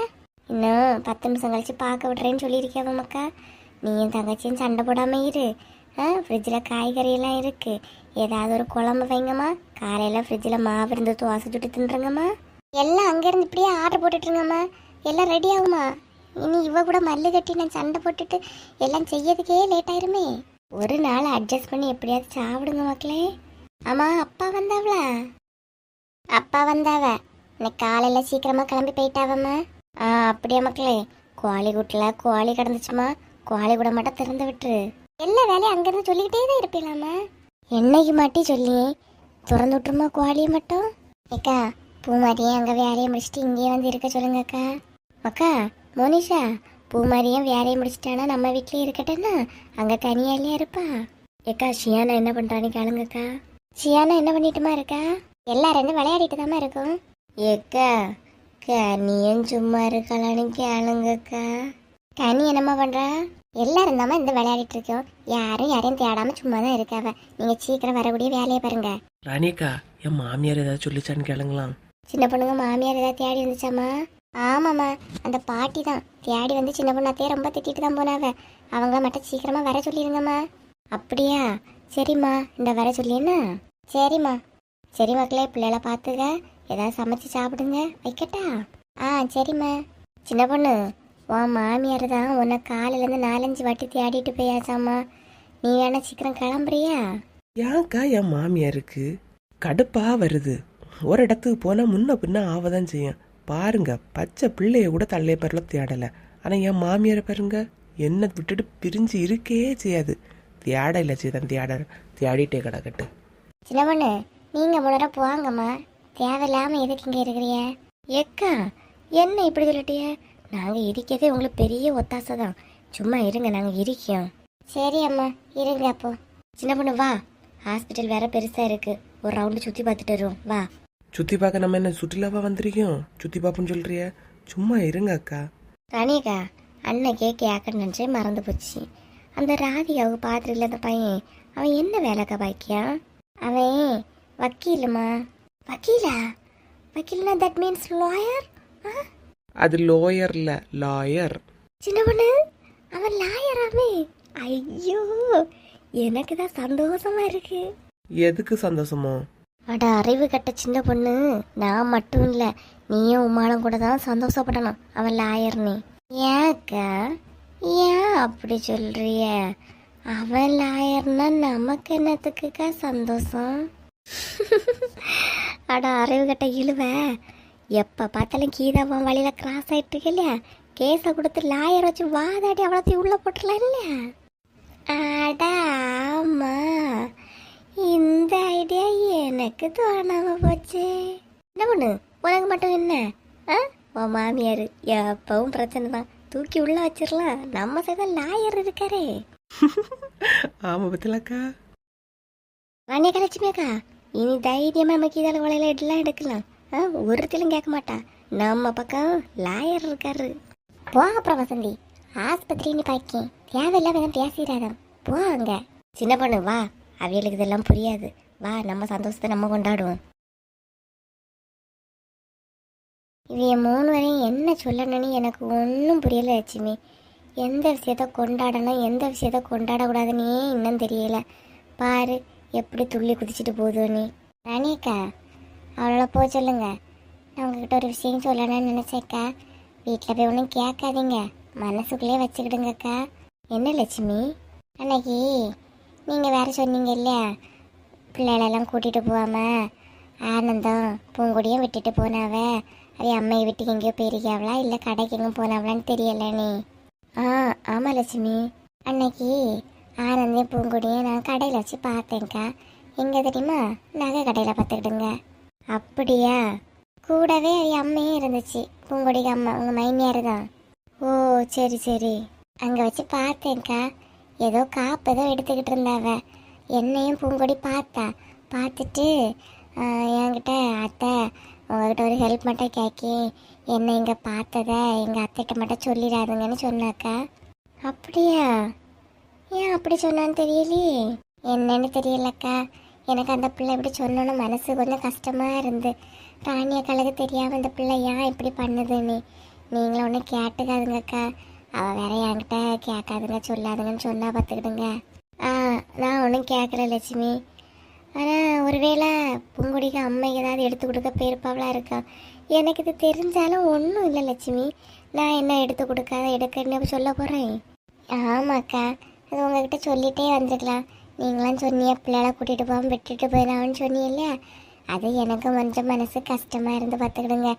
Speaker 1: இன்னும் 10 நிமிஷம் கழிச்சு பார்க்க விட்றேன்னு சொல்லியிருக்கேன் மக்கா. நீயும் தங்கச்சியும் சண்டை போடாமல் இரு. ஃப்ரிட்ஜில் காய்கறியெல்லாம் இருக்குது, ஏதாவது ஒரு குழம்பு வைங்கம்மா. காலையில் ஃப்ரிட்ஜில் மாவு இருந்து தோசை சுட்டு தின்றுங்கம்மா. எல்லாம் அங்கேருந்து இப்படியே ஆர்டர் போட்டுட்ருங்கம்மா. எல்லாம் ரெடி ஆகுமா? இனி இவ கூட மல்லு கட்டி நான் சண்டை போட்டுட்டு எல்லாம் செய்யறதுக்கே லேட் ஆயிருமே. ஒரு நாள் அட்ஜஸ்ட் பண்ணி எப்படியாவது சாப்பிடுங்க மக்களே. ஆமாம், அப்பா வந்தாவளா? அப்பா வந்தாவ இன்னைக்கு காலையில் சீக்கிரமாக கிளம்பி போயிட்டாவம்மா. அப்படியே மக்களே, கோழி கூட்டில் கோழி கிடந்துச்சுமா. கோழி கூட மட்டும் திறந்து விட்டுரு. எல்லா வேலையும் அங்கேருந்து சொல்லிக்கிட்டே தான் இருப்பீங்களாம்மா. என்னைக்கு மாட்டி சொல்லி திறந்து விட்டுருமா கோழியை மட்டும். ஏக்கா பூமாரியும் அங்கே வேலையை முடிச்சுட்டு இங்கேயே வந்து இருக்க சொல்லுங்கக்கா. அக்கா மோனிஷா, பூமாரியும் வேலையை முடிச்சிட்டானா நம்ம வீட்லேயே இருக்கட்டேன்னா அங்கே கனியாலியா இருப்பா. ஏக்கா ஷியானா என்ன பண்ணுறான்னு கேளுங்கக்கா. ஷியானா என்ன பண்ணிட்டுமா இருக்கா? எல்லாரும் விளையாடிட்டு தாம்மா இருக்கும். ஏக்கா கனியும் சும்மா இருக்கலான்னு கேளுங்கக்கா. கனி என்னம்மா பண்றா? எல்லாரும் தாம்மா இந்த விளையாடிட்டு இருக்கோம். யாரும் யாரையும் தேடாம சும்மா தான் இருக்காவ. நீங்க சீக்கிரம் வரக்கூடிய வேலையை பாருங்க.
Speaker 3: ராணிக்கா, என் மாமியார் ஏதாவது சொல்லிச்சான்னு கேளுங்களாம்.
Speaker 1: சின்ன பொண்ணுங்க மாமியார் ஏதாவது தேடி வந்துச்சாமா? ஆமாம்மா, அந்த பாட்டி தான் தேடி வந்து சின்ன பொண்ணாத்தையே ரொம்ப திட்டிட்டு தான் போனாவ. அவங்க மட்டும் சீக்கிரமா வர சொல்லிருங்கம்மா. அப்படியா? சரிம்மா, இந்த வர சொல்லியேண்ணா. சரிம்மா. சரி மக்களே, பிள்ளைகளை பார்த்துக்க, ஏதாவது சமைச்சு சாப்பிடுங்க. வைக்கட்டா? சரிம்மா. சின்ன பொண்ணு, உன் மாமியார் தான் உன்னை காலையிலேருந்து 4-5 வாட்டி தேடிட்டு போயாச்சாம்மா. நீ வேணா சீக்கிரம் கிளம்புறியா?
Speaker 3: ஏன்க்கா என் மாமியாருக்கு கடுப்பா வருது? ஒரு இடத்துக்கு போனால் முன்ன பின்ன ஆவதான் செய்யும். பாருங்க, பச்சை பிள்ளைய கூட தள்ளைய பேரில் தேடலை. ஆனால் என் மாமியாரை பாருங்க, என்னை விட்டுட்டு பிரிஞ்சு இருக்கே செய்யாது. தேட இல்லை செய்தான், தேடிட்டே கிடக்கட்டு.
Speaker 1: சின்ன பொண்ணு, நீங்கள் முன்னர போவாங்கம்மா. தேவையில்லாமல் எதுக்கு இங்கே இருக்கிறிய? ஏக்கா என்ன இப்படி சொல்லிட்டிய? நாங்கள் இருக்கிறதே உங்களுக்கு பெரிய ஒத்தாசை தான். சும்மா இருங்க, நாங்கள் இருக்கோம். சரி அம்மா, இருங்க. அப்போ சின்ன பொண்ணு வா, ஹாஸ்பிட்டல் வேற பெருசாக இருக்கு, ஒரு ரவுண்டு சுற்றி பார்த்துட்டு வருவோம் வா.
Speaker 3: சுற்றி பார்க்க நம்ம என்ன சுற்றுலாவா வந்திருக்கோம்? சுற்றி பார்ப்போன்னு சொல்கிறிய? சும்மா இருங்க அக்கா.
Speaker 1: ராணியக்கா, அன்னைக்கே கேட்கன்னு நினச்சே மறந்து போச்சு. அந்த ராதிகாவுக்கு பார்த்துருக்கல அந்த பையன், அவன் என்ன வேலைக்கா பாக்கியான்? அவன் வக்கீலுமா. வக்கீலா? வக்கீல்னா தட் மீன்ஸ் லாயர்.
Speaker 3: அது லோயர் இல்லை, லாயர்.
Speaker 1: சின்ன பொண்ணு, அவன் லாயராமே? ஐயோ, எனக்கு தான் சந்தோஷமா இருக்கு.
Speaker 3: எதுக்கு சந்தோஷமோ?
Speaker 1: அட அறிவு கட்ட சின்ன பொண்ணு, நான் மட்டும் இல்லை, நீயும் உமாலும் கூட தான் சந்தோஷப்படணும் அவன் லாயர்னு. ஏக்கா, ஏன் அப்படி சொல்றிய? அவன் லாயர்னா நமக்கு என்னத்துக்குக்கா சந்தோஷம்? அட அறிவு கட்ட இழுவ, எப்போ பார்த்தாலும் கீதாவன் வழியில் கிராஸ் ஆகிட்டு இருக்கு இல்லையா, கேஸை கொடுத்து லாயர் வச்சு வாதாடி அவ்வளோத்தையும் உள்ளே போட்டுடலாம் இல்லையா? அட ஆமா, இந்த ஐடியா எனக்கு தோணாம போச்சு. என்ன பண்ணு, உனக்கு மட்டும் என்ன? உன் மாமியார் எப்பவும் பிரச்சனை தான், தூக்கி உள்ள வச்சிடலாம், நம்ம சைடு லாயர் இருக்காரே.
Speaker 3: ஆமா பத்திலக்கா.
Speaker 1: வாணிய கலட்சுமியாக்கா, இனி தைரியமா நமக்கு இதால வளையல எல்லாம் எடுக்கலாம். ஒருத்திலும் கேட்க மாட்டா, நம்ம பக்கம் லாயர் இருக்காரு. போ அப்புறம் வசந்தி, ஆஸ்பத்திரின்னு பாக்கேன், தேவையில்லாம பேசிடாதான் போ அங்க. சின்ன பொண்ணு வா, அவியலுக்கு இதெல்லாம் புரியாது, வா நம்ம சந்தோஷத்தை நம்ம கொண்டாடுவோம். இவைய 3 வரையும் என்ன சொல்லணும்னு எனக்கு ஒன்றும் புரியல லட்சுமி. எந்த விஷயத்த கொண்டாடணும், எந்த விஷயத்த கொண்டாடக்கூடாதுன்னே இன்னும் தெரியல. பாரு எப்படி துள்ளி குதிச்சுட்டு போகுதுன்னு. ராணியக்கா, அவளோட போக சொல்லுங்க. நான் உங்ககிட்ட ஒரு விஷயம் சொல்லணும்னு நினச்சேக்கா. வீட்டில் போய் ஒன்றும் கேட்காதீங்க, மனசுக்குள்ளே வச்சுக்கிடுங்கக்கா. என்ன லட்சுமி, அன்னைக்கு நீங்கள் வேறு சொன்னீங்க இல்லையா, பிள்ளைகளெல்லாம் கூட்டிகிட்டு போகாமல் ஆனந்தம் பூங்கொடியும் விட்டுட்டு போனாவ, அதே அம்மையை விட்டு எங்கேயோ போயிருக்காவளா இல்லை கடைக்கு எங்கே போனாவளான்னு தெரியலனே. ஆமாம் லட்சுமி, அன்னைக்கு ஆனந்தையும் பூங்கொடியும் நான் கடையில் வச்சு பார்த்தேன்க்கா. எங்கே தெரியுமா, நகை கடையில் பார்த்துக்கிடுங்க. அப்படியா? கூடவே அது அம்மையும் இருந்துச்சு, பூங்கொடிக்கு அம்மா, உங்கள் மைனியார் தான். ஓ சரி சரி, அங்கே வச்சு பார்த்தேன்க்கா. ஏதோ காப்பு ஏதோ எடுத்துக்கிட்டு இருந்தாவ, என்னையும் பூங்கொடி பார்த்துட்டு என்கிட்ட, அத்தை உங்ககிட்ட ஒரு ஹெல்ப் மட்டும் கேட்கி, என்னை இங்கே பார்த்ததை எங்கள் அத்தைகிட்ட மட்டும் சொல்லிடாதுங்கன்னு சொன்னாக்கா. அப்படியா? ஏன் அப்படி சொன்னான்னு தெரியலையே. என்னன்னு தெரியலக்கா, எனக்கு அந்த பிள்ளை இப்படி சொன்னோன்னு மனசு கொஞ்சம் கஷ்டமாக இருந்து, ராணிய கழகு தெரியாமல் இந்த பிள்ளை ஏன் இப்படி பண்ணுதுன்னு. நீங்களும் ஒன்றும் கேட்டுக்காதுங்கக்கா, அவள் வேற என்கிட்ட கேட்காதுங்க சொல்லாதுங்கன்னு சொன்னால் பார்த்துக்கிடுங்க. நான் ஒன்றும் கேட்கல லட்சுமி. ஆனால் ஒருவேளை பூங்குடிக்கு அம்மைக்கு ஏதாவது எடுத்து கொடுக்க போயிருப்பாவளா இருக்கா. எனக்கு இது தெரிஞ்சாலும் ஒன்றும் இல்லை லட்சுமி, நான் என்ன எடுத்து கொடுக்காத எடுக்கன்னு சொல்ல போகிறேன். ஆமாக்கா, அது உங்ககிட்ட சொல்லிகிட்டே வந்துருக்கலாம். நீங்களாம் சொன்னிய பிள்ளைகளை கூட்டிகிட்டு போகாமல் விட்டுட்டு போயிடலாம்னு சொன்னீங்க, அது எனக்கு கொஞ்சம் மனசு கஷ்டமாக இருந்து பார்த்துக்கிடுங்க.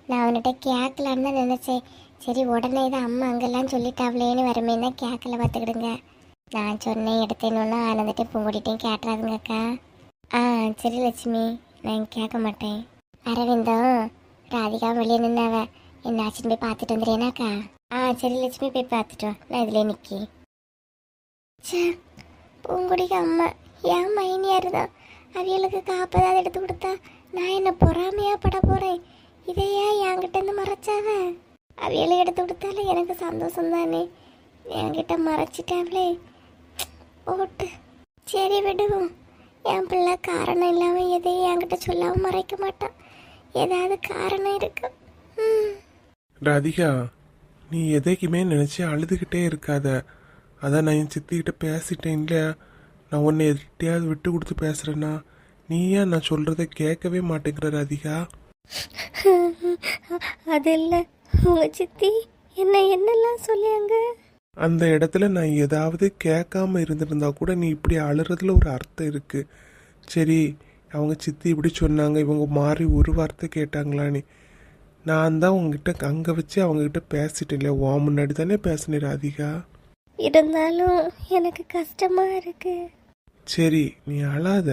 Speaker 1: நான் அவன்கிட்ட கேட்கலான்னு தான் நினச்சேன். சரி உடனே இதை அம்மா அங்கெல்லாம் சொல்லிட்டாவளேன்னு வரமேன்னு தான் கேட்கல பார்த்துக்கிடுங்க. நான் சொன்னேன் எடுத்தேன்னு ஆனந்துட்டே பூங்கொடிட்டையும் கேட்டுறாதுங்கக்கா. சரி லட்சுமி, நான் கேட்க மாட்டேன். அரவிந்தம் ராதிகா வெளியே நின்னாவ, என்ன ஆச்சுன்னு போய் பார்த்துட்டு வந்துடுறேனாக்கா. சரி லட்சுமி, போய் பார்த்துட்டோம், நான் இதில் நிற்கி. சே, பூங்குடிக்கு அம்மா ஏன் மைனியார் தான், அவியலுக்கு காப்பதாவது எடுத்து கொடுத்தா நான் என்ன பொறாமையா பட போகிறேன். இதையா என்கிட்ட மறைச்சாவ? அவியலுக்கு எடுத்து கொடுத்தாலும் எனக்கு சந்தோஷம் தானே, என்கிட்ட மறைச்சிட்டாவளே. ஓட்டு, சரி விடுவோம். என் பிள்ளை காரணம் இல்லாமல் எதையும் என்கிட்ட சொல்லாமல் மறைக்க மாட்டான், ஏதாவது காரணம் இருக்கு.
Speaker 2: ராதிகா, நீ எதைக்குமே நினச்சி அழுதுகிட்டே இருக்காத. அதான் நான் என் சித்திக்கிட்ட பேசிட்டேன் இல்லையா, நான் உன்னை எதிர்ட்டையாவது விட்டு கொடுத்து பேசுகிறேன்னா நீ ஏன் நான் சொல்கிறத கேட்கவே மாட்டேங்கிற ராதிகா?
Speaker 1: அது இல்லை, உங்கள் சித்தி என்னெல்லாம் சொல்லியாங்க.
Speaker 2: அந்த இடத்துல நான் ஏதாவது கேட்காம இருந்திருந்தா கூட நீ இப்படி அழுறதுல ஒரு அர்த்தம் இருக்கு. சரி, அவங்க சித்தி இப்படி சொன்னாங்க, இவங்க மாறி ஒரு வார்த்தை கேட்டாங்களான்னு நான் தான் உங்ககிட்ட அங்கே வச்சு அவங்ககிட்ட பேசிட்டேன் இல்லையா, உன் முன்னாடி தானே பேசினேன் ராதிகா.
Speaker 1: இருந்தாலும் எனக்கு கஷ்டமா இருக்கு.
Speaker 2: சரி நீ அழாத,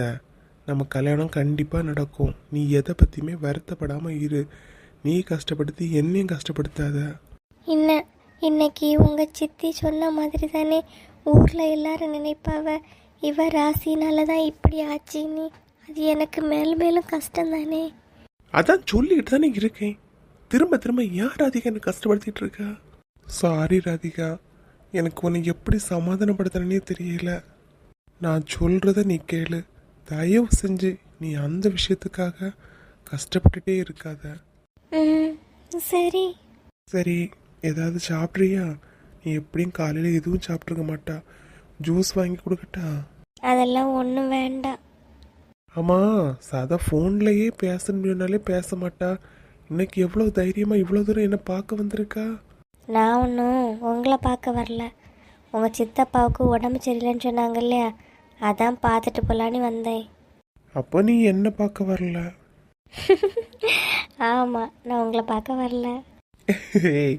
Speaker 2: நம்ம கல்யாணம் கண்டிப்பாக நடக்கும். நீ எதை பற்றியுமே வருத்தப்படாமல் இரு. நீ கஷ்டப்படுத்தி என்னையும் கஷ்டப்படுத்தாத.
Speaker 1: இன்னைக்கு உங்கள் சித்தி சொன்ன மாதிரி தானே ஊரில் எல்லாரும் நினைப்பாவ இவ ராசினால தான் இப்படி ஆச்சுன்னு. அது எனக்கு மேலும் மேலும் கஷ்டம் தானே.
Speaker 2: அதான் சொல்லிக்கிட்டு தானே இருக்கேன். திரும்ப திரும்ப ஏன் ராதிகா என்ன கஷ்டப்படுத்திட்டு இருக்கா? சாரி ராதிகா, எனக்கு உன்னை எப்படி சமாதானப்படுத்துறேன்னே தெரியல. நான் சொல்றத நீ கேளு. தயவு செஞ்சு நீ அந்த விஷயத்துக்காக கஷ்டப்பட்டுட்டே இருக்காத.
Speaker 1: சரி
Speaker 2: சரி, ஏதாவது சாப்பிட்றியா? நீ எப்படியும் காலையில் எதுவும் சாப்பிட்ருக்க மாட்டா. ஜூஸ் வாங்கி கொடுக்கட்டா?
Speaker 1: அதெல்லாம் ஒன்றும் வேண்டாம்.
Speaker 2: ஆமாம், சாதா ஃபோன்லேயே பேசணும்னாலே பேச மாட்டா. இன்னைக்கு எவ்வளோ தைரியமாக இவ்வளோ தூரம் என்ன பார்க்க வந்திருக்கா?
Speaker 1: நான் ஒன்றும் உங்களை பார்க்க வரல. உங்கள் சித்தப்பாவுக்கு உடம்பு சரியில்லைன்னு சொன்னாங்க இல்லையா, அதான் பார்த்துட்டு போகலான்னு வந்தேன்.
Speaker 2: அப்போ நீ என்ன பார்க்க வரல?
Speaker 1: ஆமாம், நான் உங்களை பார்க்க வரல.
Speaker 2: ஏய்,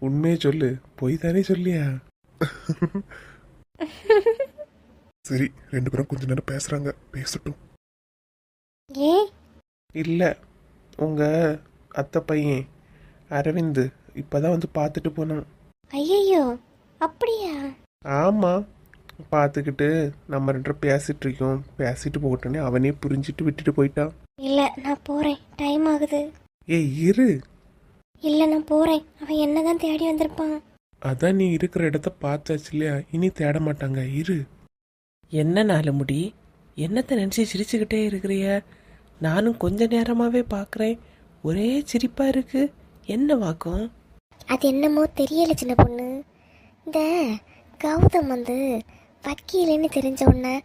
Speaker 2: உண்மையை சொல்லு, போய் தானே சொல்லியா? சரி, ரெண்டு பேரும் கொஞ்ச நேரம் பேசுறாங்க, பேசட்டும்.
Speaker 1: ஏன்?
Speaker 2: இல்லை, உங்கள் அத்தை பையன் அரவிந்த் இப்போதான் வந்து பார்த்துட்டு போனான்.
Speaker 1: ஐயோ, அப்படியா?
Speaker 2: ஆமாம், பார்த்துக்கிட்டு நம்ம ரெண்டு பேரும் பேசிட்டு இருக்கோம். பேசிட்டு போகட்டோன்னே அவனே புரிஞ்சிட்டு விட்டுட்டு போயிட்டான்.
Speaker 1: இல்லை, நான் போகிறேன், டைம் ஆகுது.
Speaker 2: ஏய் இரு.
Speaker 1: இல்லை, நான் போகிறேன். அவன் என்ன தான் தேடி வந்திருப்பான்.
Speaker 2: அதான் நீ இருக்கிற இடத்த பார்த்தாச்சு இல்லையா, இனி தேட மாட்டாங்க, இரு.
Speaker 3: என்ன நாலு முடி, என்னத்தை நினச்சி சிரிச்சுக்கிட்டே இருக்கிறிய? நானும் கொஞ்ச நேரமாகவே பார்க்குறேன், ஒரே சிரிப்பாக இருக்கு. என்ன வாக்கம்?
Speaker 1: அது என்னமோ தெரியல சின்ன பொண்ணு. இந்த கௌதம் வந்து வக்கீலுன்னு தெரிஞ்ச உடனே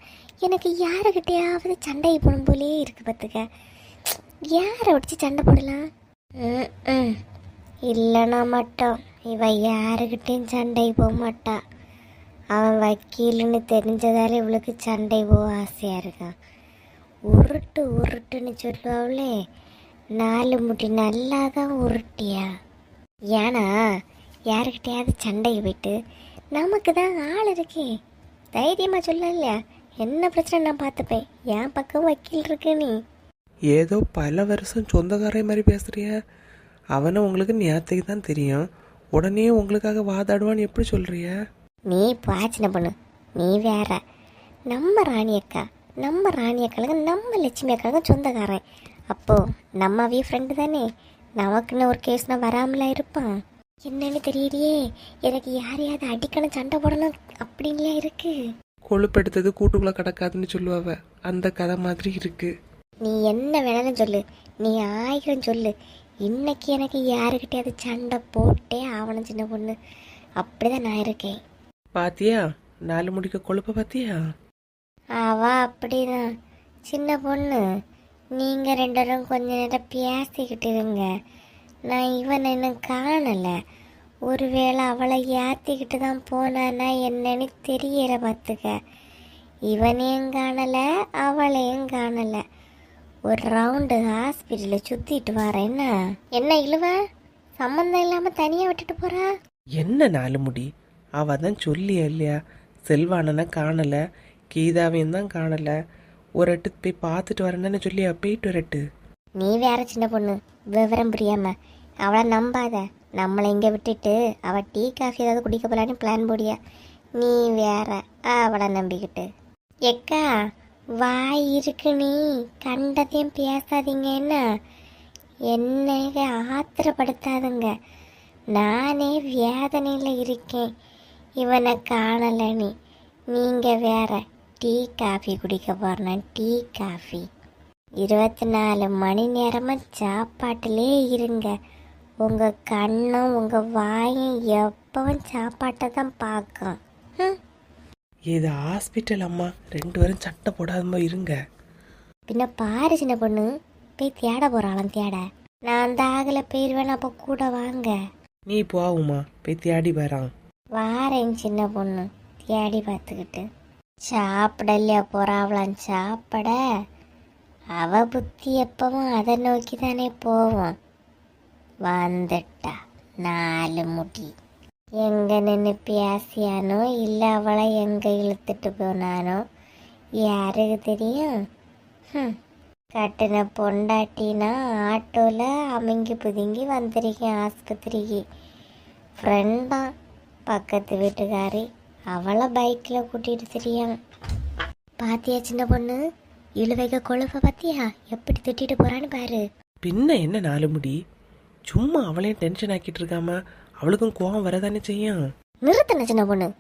Speaker 1: எனக்கு யாருக்கிட்டையாவது சண்டை போடும் போலே இருக்கு. பார்த்துக்க, யாரை ஒடிச்சு சண்டை போடலாம்? இல்லைனா மட்டும் இவ யாருக்கிட்டையும் சண்டை போக மாட்டா. அவன் வக்கீலுன்னு தெரிஞ்சதால இவளுக்கு சண்டை போக ஆசையாக இருக்கான். உருட்டு உருட்டுன்னு சொல்லுவாங்களே, நாலு முடி நல்லா தான் உருட்டியா. ஏன்னா யாருக்கிட்டையாவது சண்டைக்கு போயிட்டு நமக்கு தான் ஆள் இருக்கே, தைரியமாக சொல்ல இல்லையா, என்ன பிரச்சனை நான் பார்த்துப்பேன், என் பக்கம் வக்கீல் இருக்கு. நீ
Speaker 3: ஏதோ பல வருஷம் சொந்தக்காரே மாதிரி பேசுறிய. அவனை உங்களுக்கு நேரத்துக்கு தான் தெரியும், உடனே உங்களுக்காக வாதாடுவான்னு எப்படி சொல்றிய?
Speaker 1: நீ பாச்சின பொண்ணு, நீ வேற. நம்ம ராணி அக்காளுக்கு நம்ம லட்சுமி அக்காளுக்கு சொந்தக்காரன். அப்போது நம்ம அவிய ஃப்ரெண்டு தானே, நமக்குன்னு ஒரு கேஸ்னா வராமலா இருப்பான். என்னன்னு தெரியலையே, எனக்கு யாரையாவது அடிக்கணும் சண்டை போடணும் அப்படின்லாம் இருக்கு.
Speaker 3: கொழுப்பெடுத்தது கூட்டுக்குள்ள கிடக்காதுன்னு சொல்லுவாவ, அந்த கதை மாதிரி இருக்கு.
Speaker 1: நீ என்ன வேணாலும் சொல்லு, நீ 1000 சொல்லு, இன்னைக்கு எனக்கு யாருக்கிட்டையாவது சண்டை போட்டே ஆவணும் சின்ன பொண்ணு. அப்படிதான் நான் இருக்கேன்.
Speaker 3: பாத்தியா, நாலு முடிக்க கொழுப்ப பாத்தியா?
Speaker 1: அவ அப்படிதான் சின்ன பொண்ணு. நீங்கள் ரெண்டு பேரும் கொஞ்ச நேரம் பேசிக்கிட்டு இருங்க. நான் இவனை இன்னும் காணலை. ஒருவேளை அவளை ஏற்றிக்கிட்டு தான் போனானா என்னன்னு தெரியல. பார்த்துக்க, இவனையும் காணலை அவளையும் காணலை. ஒரு ரவுண்டு ஹாஸ்பிட்டலில் சுற்றிட்டு வரேன். என்ன இழுவ சம்மந்தம் இல்லாமல் தனியாக விட்டுட்டு போகிறா?
Speaker 3: என்ன நாலு முடி, அவ தான் சொல்லியா இல்லையா, செல்வானனை காணலை, கீதாவையும் தான் காணலை, ஒரு எட்டு போய் பார்த்துட்டு வரேன்னு சொல்லியா, போயிட்டு வரட்டு.
Speaker 1: நீ வேற சின்ன பொண்ணு, விவரம் புரியாம அவளை நம்பாத. நம்மளை இங்கே விட்டுட்டு அவள் டீ காஃபி ஏதாவது குடிக்க போலான்னு பிளான் போடியா. நீ வேற அவளை நம்பிக்கிட்டு. எக்கா, வாய் இருக்கு, நீ கண்டதையும் பேசாதீங்க. என்ன ஆத்திரப்படுத்தாதுங்க, நானே வேதனையில் இருக்கேன். இவனை காணலை நீ. நீங்கள் வேற டீ காஃபி குடிக்க போகிறேன். டீ காஃபி 24 மணி நேரமாக சாப்பாட்டிலே இருங்க. உங்கள் கண்ணும் உங்கள் வாயும் எப்பவும் சாப்பாட்டை தான் பார்க்கும்.
Speaker 3: இது ஹாஸ்பிட்டல் அம்மா, ரெண்டு பேரும் சட்டை போடாதமா இருங்க.
Speaker 1: பின்ன பாரு சின்ன பொண்ணு, போய் தேட போகிறாளாம். தேட நான் அந்த ஆகலை போயிடுவேன். அப்போ கூட வாங்க.
Speaker 3: நீ போவுமா, போய் தேடி வரான்.
Speaker 1: வாரேன் சின்ன பொண்ணு, தேடி பார்த்துக்கிட்டு. சாப்பிடலையா போகிறாவளாம், சாப்பிட. அவ புத்தி எப்பவும் அதை நோக்கி தானே போவோம். வந்துட்டா நாலு முடி. எங்கே நின்று பேசியானோ இல்லை அவளை எங்கே இழுத்துட்டு போனானோ யாருக்கு தெரியும். கட்டின பொண்டாட்டினா ஆட்டோவில் அமுங்கி புதுங்கி வந்திருக்கேன் ஆஸ்பத்திரிக்கு. ஃப்ரெண்டா பக்கத்து வீட்டுக்காரி, அவளை பைக்கில் கூட்டிகிட்டு தெரியாம. பாத்தியா சின்ன பொண்ணு, இழுவைக கொழுப்ப பாத்தியா எப்படி திட்டிட்டு போறான்னு பாரு.
Speaker 3: பின்ன என்ன 4 முடி, சும்மா அவளையும் டென்ஷன் ஆக்கிட்டு இருக்காம அவளுக்கும் கோவம் வரதானே செய்யும்.
Speaker 1: நிறுத்தின சின்ன பொண்ணு,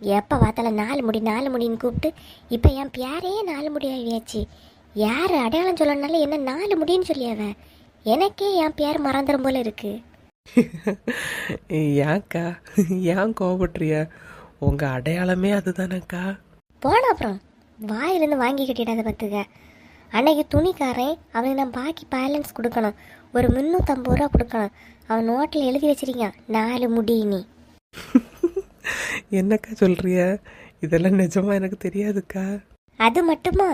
Speaker 1: எப்போ பார்த்தாலும் 4 முடி 4 முடின்னு கூப்பிட்டு இப்போ என் பேரே 4 முடி ஆகியாச்சு. யார் அடையாளம் சொல்லனால என்ன 4 முடின்னு சொல்லியாவ, எனக்கே என் பேர் மறந்துடும் போல இருக்கு.
Speaker 3: ஏன்க்கா ஏன் கோவப்படுறிய? உங்க அடையாளமே அதுதானக்கா.
Speaker 1: போன அப்புறம் வாயிலிருந்து வாங்கி கட்டிடாத பார்த்துக்க. அன்னைக்கு துணிக்காரன் அவனுக்கு நான் பாக்கி பேலன்ஸ் கொடுக்கணும், ஒரு 350 ரூபா கொடுக்கணும். அவன் நோட்டில் எழுதி வச்சிருக்கான் 4 முடி. நீ
Speaker 3: என்னக்கா சொல்றிய? இதெல்லாம் நிஜமா எனக்கு தெரியாதுக்கா.
Speaker 1: அது மட்டுமா,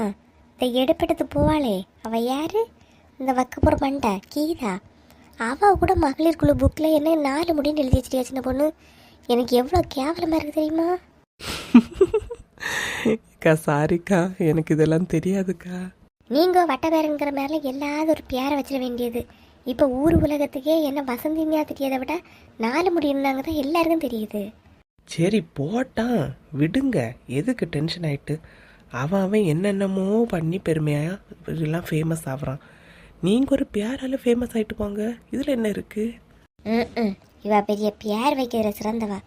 Speaker 1: இந்த எடுப்பெடுத்து போவாளே அவ யாரு, இந்த வக்கப்புற மண்டை கீதா, அவ கூட மகளிர் குழு புக்கில் என்ன 4 முடின்னு எழுதி வச்சிருக்கா சின்ன பொண்ணு. எனக்கு எவ்வளோ கேவலமாக இருக்கு தெரியுமா?
Speaker 3: அக்கா சாரிக்கா, எனக்கு இதெல்லாம் தெரியாதுக்கா.
Speaker 1: நீங்கள் வட்ட பேருங்கிற மேலே எல்லாரும் ஒரு பேரை வச்சிட வேண்டியது. இப்போ ஊர் உலகத்துக்கே என்ன வசந்தினியா தெரியாத விட 4 முடி இருந்தாங்க தான் எல்லாருக்கும் தெரியுது.
Speaker 3: சரி போட்டான் விடுங்க, எதுக்கு டென்ஷன் ஆயிட்டு? அவன் என்னென்னமோ பண்ணி பெருமையா எல்லாம் ஃபேமஸ் ஆகுறான். நீங்க ஒரு பேரால ஃபேமஸ் ஆயிட்டு போங்க, இதுல என்ன இருக்கு?
Speaker 1: இவ பெரிய பேர் வைக்கிற சிறந்தவா.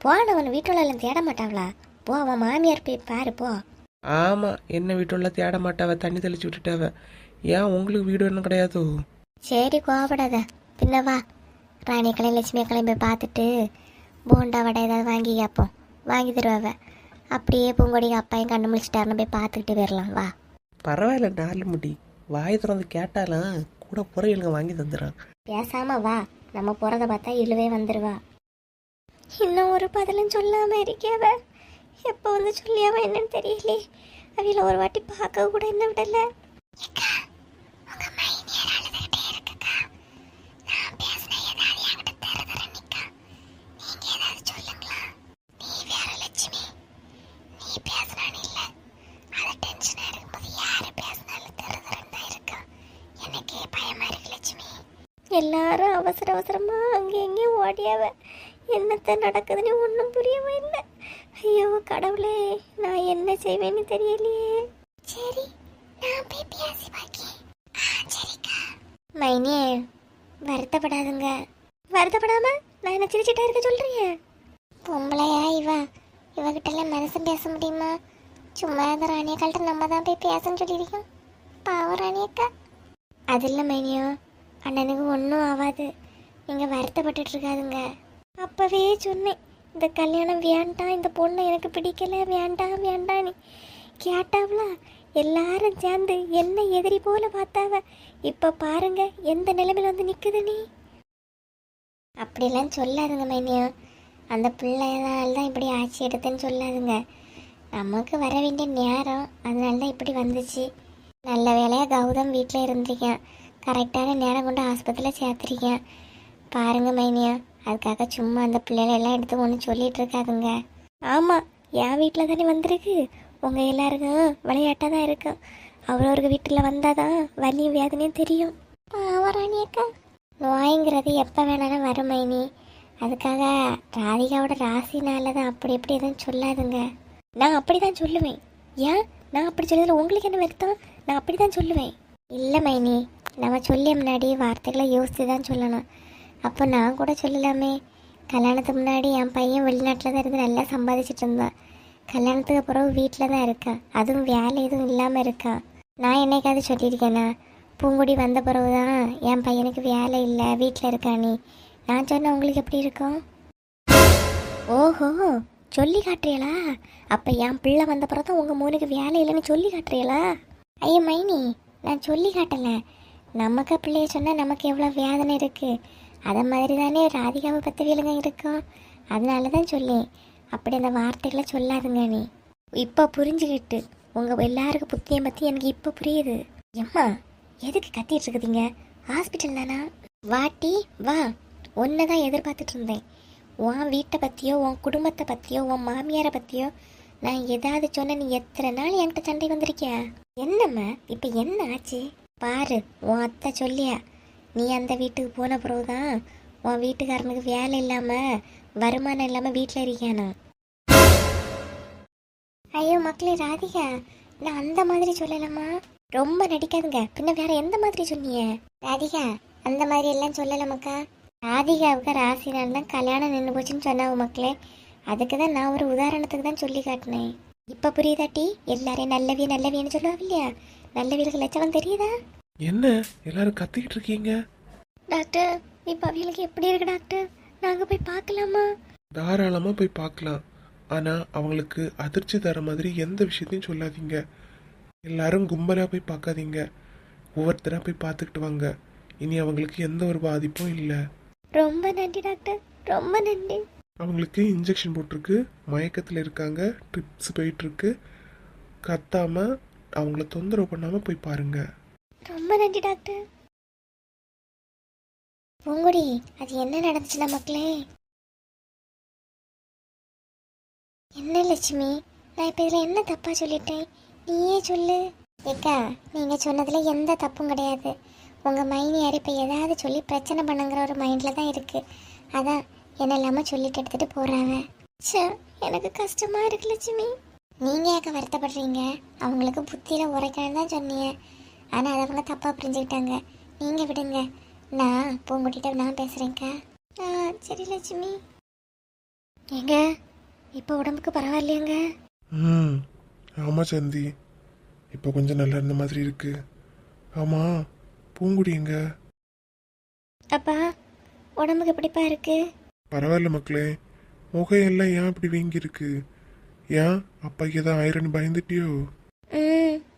Speaker 1: போனவன் வீட்டுல எல்லாம் தேட மாட்டாவளா? போ, அவன் மாமியார் போய் பாரு போ.
Speaker 3: ஆமா, என்ன வீட்டுள்ள தேட மாட்டாவ, தண்ணி தெளிச்சு விட்டுட்டாவ. ஏன் உங்களுக்கு வீடு ஒன்றும் கிடையாதோ?
Speaker 1: சரி கோவப்படாத, பின்னவா ராணி கலையும் லட்சுமி கலையும் போய் பார்த்துட்டு போண்டா வடை ஏதாவது வாங்கி கேட்போம், வாங்கி தருவாவ. அப்படியே பூங்கொடிக்கு அப்பாயும் கண்ணு முழிச்சிட்டாருன்னு போய் பார்த்துக்கிட்டு போயிடலாம் வா.
Speaker 3: பரவாயில்ல 4 முடி, வாய் திறந்து கேட்டாலும் கூட புறையிலுங்க வாங்கி தந்துடுறான்.
Speaker 1: பேசாம வா, நம்ம போறத பார்த்தா இழுவே வந்துருவா. இன்னும் ஒரு பதிலும் சொல்லாம இருக்கேவ, எப்போ வந்து சொல்லியாவ என்னன்னு தெரியலே. அவையில ஒரு வாட்டி பார்க்க கூட என்ன விடல. எல்லாரும் அவசர அவசரமா அங்கே எங்கேயும் ஓடியாவ. என்னத்த நடக்குதுன்னு ஒன்றும் புரியவே இல்லை. ஐயோ கடவுளே, நான் என்ன செய்வேன்னு தெரியலையே. சரி நான் போய் பேசி பாக்கி. சரிக்கா மைனியே, வருத்தப்படாதுங்க. வருத்தப்படாம நான் என்ன சிரிச்சிட்டா இருக்க சொல்றீங்க? பொம்பளையா இவகிட்டலாம் மனசு பேச முடியுமா? சும்மா அந்த ராணியக்கால்கிட்ட நம்ம தான் போய் பேசன்னு சொல்லியிருக்கோம். பாவம் ராணியக்கா. அது இல்லை மைனியோ, அண்ணனுக்கு ஒன்றும் ஆகாது, நீங்கள் வருத்தப்பட்டுட்டு இருக்காதுங்க. அப்போவே சொன்னேன் இந்த கல்யாணம் வேண்டாம், இந்த பொண்ணை எனக்கு பிடிக்கல, வேண்டாம் வேண்டான்னு கேட்டாவளா? எல்லாரும் சேர்ந்து என்ன எதிரி போல பார்த்தாவ. இப்போ பாருங்க எந்த நிலைமையில வந்து நிற்குது. நீ அப்படிலாம் சொல்லாதுங்க மைனியா, அந்த பிள்ளைனால தான் இப்படி ஆட்சி எடுத்தேன்னு சொல்லாதுங்க. நமக்கு வர வேண்டிய நேரம், அதனால தான் இப்படி வந்துச்சு. நல்ல வேலையாக கௌதம் வீட்டில் இருந்திருக்கேன், கரெக்டான நேரம் கொண்டு ஆஸ்பத்திரியில் சேர்த்துருக்கேன். பாருங்க மைனியா, அதுக்காக சும்மா அந்த பிள்ளைகளெல்லாம் எடுத்து ஒன்று சொல்லிட்டு இருக்காதுங்க. ஆமாம், என் வீட்டில் தானே வந்திருக்கு, உங்கள் எல்லாருக்கும் விளையாட்டாக தான் இருக்கும். அவரவருக்கு வீட்டில் வந்தால் தான் வலியும் வேதனையும் தெரியும். ராணியக்கா, நோய்ங்கிறது எப்போ வேணாலும் வரும் மைனி, அதுக்காக ராதிகாவோட ராசினால தான் அப்படி எப்படி எதுவும் சொல்லாதுங்க. நான் அப்படி தான் சொல்லுவேன். ஏன் நான் அப்படி சொல்லுறதுல உங்களுக்கு என்ன வருத்தம்? நான் அப்படி தான் சொல்லுவேன். இல்லை மைனி, நம்ம சொல்லிய முன்னாடி வார்த்தைகளை யோசித்து தான் சொல்லணும். அப்போ நான் கூட சொல்லலாமே, கல்யாணத்துக்கு முன்னாடி என் பையன் வெளிநாட்டில் தான் இருந்து நல்லா சம்பாதிச்சிட்டு இருந்தான். கல்யாணத்துக்கு அப்புறம் வீட்டில் தான் இருக்கான், அதுவும் வேலை எதுவும் இல்லாமல் இருக்கான். நான் என்னைக்காவது சொல்லியிருக்கேனா? பூங்குடி வந்த பிறகு தான் என் பையனுக்கு வேலை இல்லை, வீட்டில் இருக்கானே. நான் சொன்ன உங்களுக்கு எப்படி இருக்கும்? ஓஹோ, சொல்லி காட்டுறீங்களா? அப்போ என் பிள்ளை வந்த பிறகு தான் உங்கள் மூணுக்கு வேலை இல்லைன்னு சொல்லி காட்டுறீங்களா? ஐயா மைனி, நான் சொல்லி காட்டலை. நமக்கு பிள்ளைய சொன்னால் நமக்கு எவ்வளோ வேதனை இருக்குது, அதை மாதிரி தானே ராதிகாவை பற்றி விலங்க இருக்கும். அதனால தான் சொல்லேன், அப்படி அந்த வார்த்தைகளை சொல்லாதுங்க. நீ இப்போ புரிஞ்சுக்கிட்டு உங்கள் எல்லாருக்கும் புத்தியை பற்றி எனக்கு இப்போ புரியுது. எம்மா எதுக்கு கத்திட்டு இருக்குதுங்க? ஹாஸ்பிட்டல் தானா? வாட்டி வா, ஒன்றை தான் எதிர்பார்த்துட்டு இருந்தேன். உன் வீட்டை பற்றியோ, உன் குடும்பத்தை பற்றியோ, உன் மாமியாரை பற்றியோ நான் ஏதாவது சொன்ன நீ எத்தனை நாள் என்கிட்ட சண்டை வந்திருக்கியா? என்னம்மா இப்போ என்ன ஆச்சு பாரு. உன் அத்தை சொல்லியா, நீ அந்த வீட்டுக்கு போன பிறகுதான் உன் வீட்டுக்காரனுக்கு வேலை இல்லாமல் வருமானம் இல்லாமல் வீட்டில் இருக்கானா? ஐயோ மக்களே, ராதிகா நான் அந்த மாதிரி சொல்லலம்மா. ரொம்ப நடிக்காதுங்க. பின்ன வேற எந்த மாதிரி சொன்னீங்க? ராதிகா அந்த மாதிரி எல்லாம் சொல்லலமாக்கா. ராதிகாவுக்கு ராசினால தான் கல்யாணம் நின்று போச்சுன்னு சொன்னாங்க மக்களே. அதுக்கு தான் நான் ஒரு உதாரணத்துக்கு தான் சொல்லி காட்டினேன். இப்போ புரியுதாட்டி? எல்லாரையும் நல்லவியன்னு சொல்லுவாங்க இல்லையா? நல்லவியலுக்கு லட்சணம் தெரியுதா?
Speaker 2: என்ன எல்லாரும் கத்திக்கிட்டு இருக்கீங்க?
Speaker 1: டாக்டர் இப்போ அவங்களுக்கு எப்படி இருக்கு டாக்டர்? நாங்கள் போய் பார்க்கலாமா?
Speaker 2: தாராளமா போய் பார்க்கலாம். ஆனா அவங்களுக்கு அதிர்ச்சி தர மாதிரி எந்த விஷயத்தையும் சொல்லாதீங்க. எல்லாரும் கும்பலா போய் பார்க்காதீங்க. ஒவ்வொருத்தரா போய் பார்த்துக்கிட்டு வாங்க. இனி அவங்களுக்கு எந்த ஒரு பாதிப்பும் இல்லை.
Speaker 1: ரொம்ப நன்றி டாக்டர், ரொம்ப நன்றி.
Speaker 2: அவங்களுக்கு இன்ஜெக்ஷன் போட்டிருக்கு, மயக்கத்தில் இருக்காங்க, ட்ரிப்ஸ் போயிட்டு இருக்கு. கத்தாம அவங்கள தொந்தரவு பண்ணாம போய் பாருங்க.
Speaker 1: ரொம்ப நன்றி டாக்டர். பூங்குடி அது என்ன நடந்துச்சுன்னா மக்களே? என்ன லட்சுமி, நான் இப்போ இதில் என்ன தப்பா சொல்லிட்டேன்? நீயே சொல்லு. ஏக்கா நீங்கள் சொன்னதில் எந்த தப்பும் கிடையாது. உங்கள் மைனியார் இப்போ ஏதாவது சொல்லி பிரச்சனை பண்ணுங்கிற ஒரு மைண்டில் தான் இருக்குது. அதான் என்ன இல்லாமல் சொல்லிட்டு எடுத்துகிட்டு போகிறாங்க. சே, எனக்கு கஷ்டமாக இருக்கு லட்சுமி. நீங்கள் ஏக்க வருத்தப்படுறீங்க? அவங்களுக்கு புத்தியில் உரைக்கணும்னு தான் சொன்னீங்க. ஆனால் அதை அவங்க தப்பாக புரிஞ்சுக்கிட்டாங்க. நீங்கள் விடுங்க, நான் பூங்குட்டிகிட்ட நான் பேசுகிறேங்க்கா. சரி லட்சுமி. ஏங்க இப்போ உடம்புக்கு பரவாயில்லையாங்க?
Speaker 2: ஆமா சந்தி, இப்போ கொஞ்சம் நல்லா இருந்த மாதிரி இருக்கு. ஆமா பூங்குடி எங்க?
Speaker 1: அப்பா உடம்புக்கு எப்படிப்பா இருக்கு?
Speaker 2: பரவாயில்ல மக்களே. முகம் எல்லாம் ஏன் இப்படி வீங்கி இருக்கு? ஏன் அப்பாக்கு ஏதாவது ஆயிரன்னு பயந்துட்டியோ?